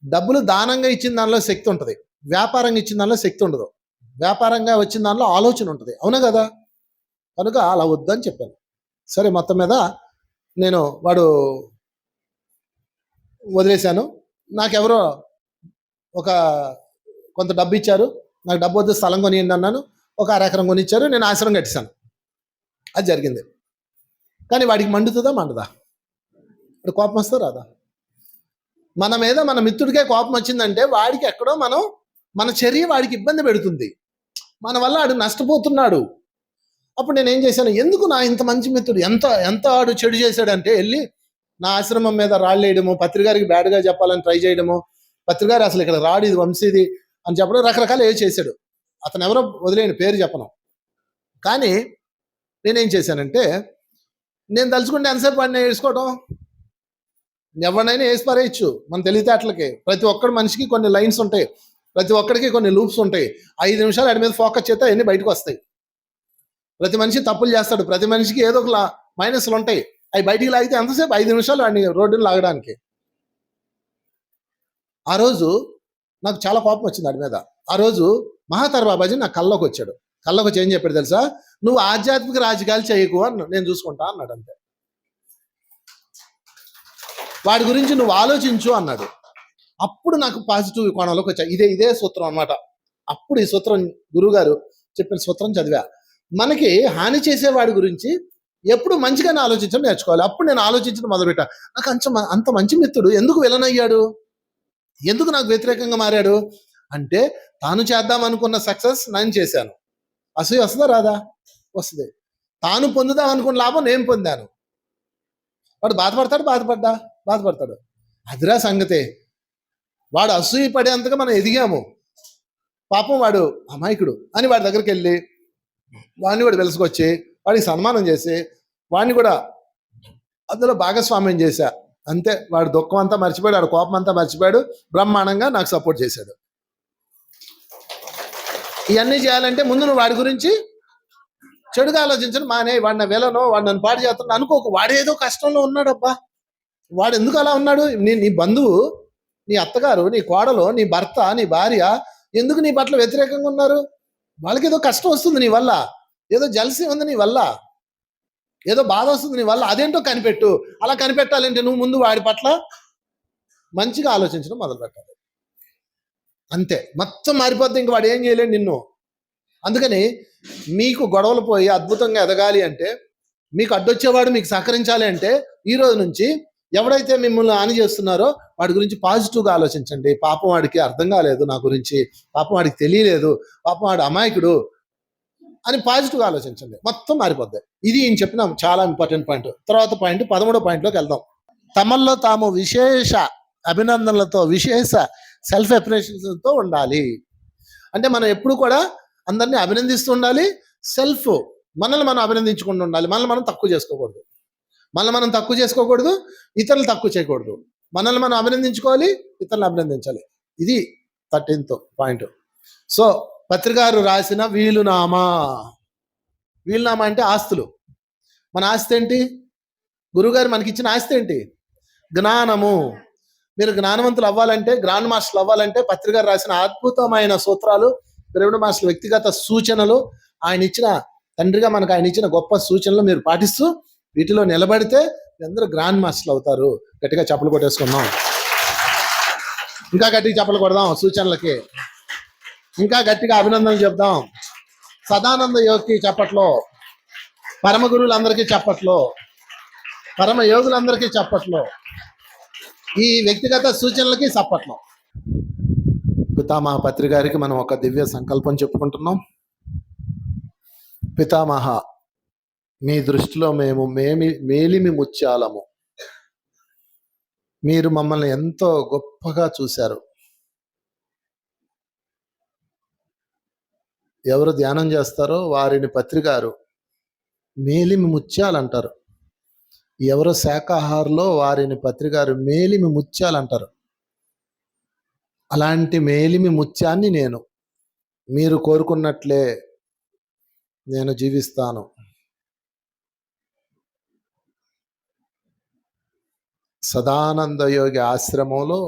డబ్బులు దానంగా ఇచ్చిన దానిలో శక్తి ఉంటుంది, వ్యాపారంగా ఇచ్చిన దానిలో శక్తి ఉండదు. వ్యాపారంగా వచ్చిన దానిలో ఆలోచన ఉంటుంది, అవునా కదా? కనుక అలా వద్దని చెప్పాను. సరే, మొత్తం మీద నేను వాడు వదిలేశాను. నాకెవరో కొంత డబ్బు ఇచ్చారు. నాకు డబ్బు వద్దు, స్థలం కొనియండి అన్నాను. ఒక 1/2 ఎకరం కొనిచ్చారు. నేను ఆశ్రమం కట్టిస్తాను. అది జరిగింది. కానీ వాడికి మండుతుందా మండదా? వాడు కోపం వస్తా రాదా? మన మీద మన మిత్రుడికే కోపం వచ్చిందంటే వాడికి ఎక్కడో మన చర్య వాడికి ఇబ్బంది పెడుతుంది, మన వల్ల వాడు నష్టపోతున్నాడు. అప్పుడు నేను ఏం చేశాను, ఎందుకు నా ఇంత మంచి మిత్రుడు ఎంత వాడు చెడు చేశాడంటే, వెళ్ళి నా ఆశ్రమం మీద రాళ్ళు వేయడము, పత్రికారికి బ్యాడ్గా చెప్పాలని ట్రై చేయడము, పత్రికారు అసలు ఇక్కడ రాడు, ఇది వంశీది అని చెప్పడం, రకరకాలు ఏవి చేశాడు. అతను ఎవరో వదిలేని, పేరు చెప్పను. కానీ నేనేం చేశానంటే, నేను తలుచుకుంటే ఎంతసేపు వాడిని వేసుకోవటం, ఎవరినైనా వేసి పారేయచ్చు మన తెలివితేటలకి. ప్రతి ఒక్కడి మనిషికి కొన్ని లైన్స్ ఉంటాయి, ప్రతి ఒక్కడికి కొన్ని లూప్స్ ఉంటాయి. 5 నిమిషాలు వాడి మీద ఫోకస్ చేస్తే అవన్నీ బయటకు వస్తాయి. ప్రతి మనిషి తప్పులు చేస్తాడు, ప్రతి మనిషికి ఏదో ఒక మైనస్లు ఉంటాయి. అవి బయటికి లాగితే ఎంతసేపు? 5 నిమిషాలు వాడిని రోడ్డుని లాగడానికి. ఆ రోజు నాకు చాలా కోపం వచ్చింది వాడి మీద. ఆ రోజు మహాతర్ బాబాజీ నా కల్లోకి వచ్చాడు. కల్లోకి వచ్చి ఏం చెప్పాడు తెలుసా? నువ్వు ఆధ్యాత్మిక రాజకీయాలు చేయకు అని నేను చూసుకుంటా అన్నాడు. అంతే, వాడి గురించి నువ్వు ఆలోచించు అన్నాడు. అప్పుడు నాకు పాజిటివ్ కోణంలోకి వచ్చా. ఇదే సూత్రం అనమాట. అప్పుడు ఈ సూత్రం గురువుగారు చెప్పిన సూత్రం చదివా. మనకి హాని చేసేవాడి గురించి ఎప్పుడు మంచిగానే ఆలోచించడం నేర్చుకోవాలి. అప్పుడు నేను ఆలోచించడం మొదలుపెట్టా. నాకు అంత మంచి మిత్రుడు ఎందుకు విలన్ అయ్యాడు, ఎందుకు నాకు వ్యతిరేకంగా మారాడు అంటే, తాను చేద్దాం అనుకున్న సక్సెస్ నేను చేశాను. అసూయ వస్తుందా రాదా? వస్తుంది. తాను పొందుదాం అనుకున్న లాభం నేను పొందాను. వాడు బాధపడతాడు. అదిరా సంగతే. వాడు అసూయ పడేంతగా మనం ఎదిగాము. పాపం వాడు అమాయకుడు అని వాడి దగ్గరికి వెళ్ళి, వాడిని కూడా వెలుసుకొచ్చి వాడికి సన్మానం చేసి వాడిని కూడా అందులో భాగస్వామ్యం చేశా. అంతే, వాడు దుఃఖం అంతా మర్చిపోయాడు, వాడు కోపం అంతా మర్చిపోయాడు, బ్రహ్మాండంగా నాకు సపోర్ట్ చేశాడు. ఇవన్నీ చేయాలంటే ముందు నువ్వు వాడి గురించి చెడుగా ఆలోచించడం మానే. వాడిని నా వేలను, వాడు నన్ను పాడు చేస్తున్నాడు అనుకోకు. వాడేదో కష్టంలో ఉన్నాడబ్బా. వాడు ఎందుకు అలా ఉన్నాడు? నీ బంధువు, నీ అత్తగారు, నీ కోడలు, నీ భర్త, నీ భార్య ఎందుకు నీ పట్ల వ్యతిరేకంగా ఉన్నారు? వాళ్ళకి ఏదో కష్టం వస్తుంది నీ వల్ల, ఏదో జలసి ఉంది నీ వల్ల, ఏదో బాధ వస్తుంది నీ వల్ల. అదేంటో కనిపెట్టు. అలా కనిపెట్టాలంటే నువ్వు ముందు వాడి పట్ల మంచిగా ఆలోచించడం మొదలు పెట్టాలి. అంతే, మొత్తం మారిపోద్ది. ఇంక వాడు ఏం చేయలేడు నిన్ను. అందుకని మీకు గొడవలు పోయి అద్భుతంగా ఎదగాలి అంటే, మీకు అడ్డొచ్చేవాడు మీకు సహకరించాలి అంటే, ఈ రోజు నుంచి ఎవడైతే మిమ్మల్ని హాని చేస్తున్నారో వాడి గురించి పాజిటివ్గా ఆలోచించండి. పాపం వాడికి అర్థం కాలేదు నా గురించి, పాపం వాడికి తెలియలేదు, పాపం వాడు అమాయకుడు అని పాజిటివ్గా ఆలోచించండి. మొత్తం మారిపోద్ది. ఇది ఈయన చెప్పిన చాలా ఇంపార్టెంట్ పాయింట్. తర్వాత పాయింట్ 13వ పాయింట్లోకి వెళ్దాం. తమల్లో తాము విశేష అభినందనలతో, విశేష సెల్ఫ్ అప్రిషియేషన్తో ఉండాలి. అంటే మనం ఎప్పుడు కూడా అందరినీ అభినందిస్తూ ఉండాలి. మనల్ని మనం అభినందించుకుంటూ ఉండాలి. మనల్ని మనం తక్కువ చేసుకోకూడదు. ఇతరులు తక్కువ చేయకూడదు. మనల్ని మనం అభినందించుకోవాలి, ఇతరులను అభినందించాలి. ఇది 13th పాయింట్. సో పత్రికారు రాసిన వీలునామా అంటే ఆస్తులు. మన ఆస్తి ఏంటి? గురువుగారు మనకిచ్చిన ఆస్తి ఏంటి? జ్ఞానము. మీరు జ్ఞానవంతులు అవ్వాలంటే, గ్రాండ్ మాస్టర్లు అవ్వాలంటే పత్రికారు రాసిన అద్భుతమైన సూత్రాలు, పిరమిడ్ మాస్టర్ వ్యక్తిగత సూచనలు, తండ్రిగా మనకు ఆయన ఇచ్చిన గొప్ప సూచనలు మీరు పాటిస్తూ వీటిలో నిలబడితే అందరూ గ్రాండ్ మాస్టర్లు అవుతారు. గట్టిగా చప్పలు కొట్టేసుకుందాం. ఇంకా గట్టిగా చప్పలు కొడదాం సూచనలకి. ఇంకా గట్టిగా అభినందనలు చెప్దాం. సదానంద యోగికి చప్పట్లో, పరమ గురువులందరికీ చప్పట్లో, పరమ యోగులందరికీ చప్పట్లో, ఈ వ్యక్తిగత సూచనలకి చప్పట్లో. పితామహ పత్రి గారికి మనం ఒక దివ్య సంకల్పం చెప్పుకుంటున్నాం. పితామహ, మీ దృష్టిలో మేము మేలిమి ముత్యాలము. మీరు మమ్మల్ని ఎంతో గొప్పగా చూశారు. ఎవరు ధ్యానం చేస్తారో వారిని పత్రికారు మేలిమి ముత్యాలు అంటారు. ఎవరు శాకాహారులో వారిని పత్రికారు మేలిమి ముత్యాలు అంటారు. అలాంటి మేలిమి ముత్యాన్ని మీరు కోరుకున్నట్లే నేను జీవిస్తాను. సదానంద యోగి ఆశ్రమంలో,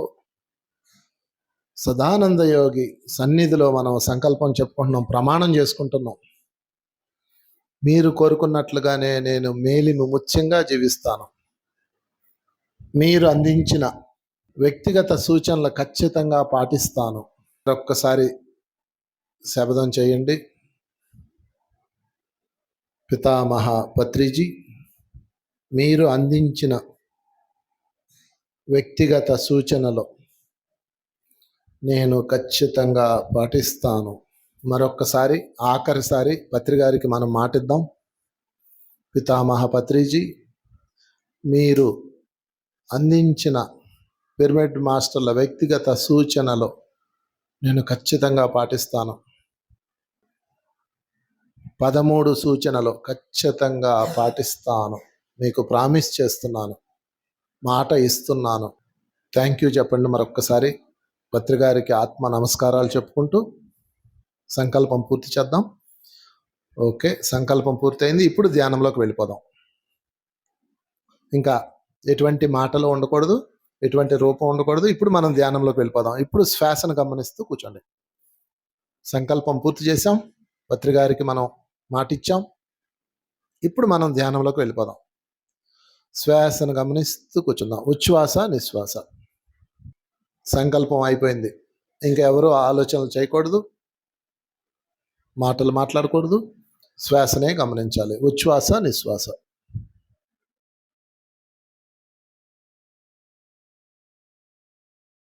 సదానంద యోగి సన్నిధిలో మనం సంకల్పం చెప్పుకుంటున్నాం, ప్రమాణం చేసుకుంటున్నాం. మీరు కోరుకున్నట్లుగానే నేను మేలిమి ముత్యంగా జీవిస్తాను. మీరు అందించిన వ్యక్తిగత సూచనలు ఖచ్చితంగా పాటిస్తాను. ఒక్కసారి శపథం చేయండి. పితామహ పత్రిజీ, మీరు అందించిన వ్యక్తిగత సూచనలు నేను ఖచ్చితంగా పాటిస్తాను. మరొక్కసారి, ఆఖరిసారి పత్రికారికి మనం మాటిద్దాం. పితామహ పత్రిజీ, మీరు అందించిన పిరమిడ్ మాస్టర్ల వ్యక్తిగత సూచనలు నేను ఖచ్చితంగా పాటిస్తాను. 13 సూచనలు ఖచ్చితంగా పాటిస్తాను. మీకు ప్రామిస్ చేస్తున్నాను, మాట ఇస్తున్నాను. థ్యాంక్ యూ చెప్పండి మరొక్కసారి. పత్రికారికి ఆత్మ నమస్కారాలు చెప్పుకుంటూ సంకల్పం పూర్తి చేద్దాం. ఓకే, సంకల్పం పూర్తయింది. ఇప్పుడు ధ్యానంలోకి వెళ్ళిపోదాం. ఇంకా ఎటువంటి మాటలు ఉండకూడదు, ఎటువంటి రూపం ఉండకూడదు. ఇప్పుడు మనం ధ్యానంలోకి వెళ్ళిపోదాం. ఇప్పుడు శ్వాసను గమనిస్తూ కూర్చోండి. సంకల్పం పూర్తి చేసాం, పత్రికారికి మనం మాటిచ్చాం. ఇప్పుడు మనం ధ్యానంలోకి వెళ్ళిపోదాం. శ్వాసను గమనిస్తూ కూర్చుందాం. ఉచ్ఛ్వాస, నిశ్వాస. సంకల్పం అయిపోయింది. ఇంకా ఎవరు ఆలోచనలు చేయకూడదు, మాటలు మాట్లాడకూడదు. శ్వాసనే గమనించాలి. ఉచ్ఛ్వాస, నిశ్వాస.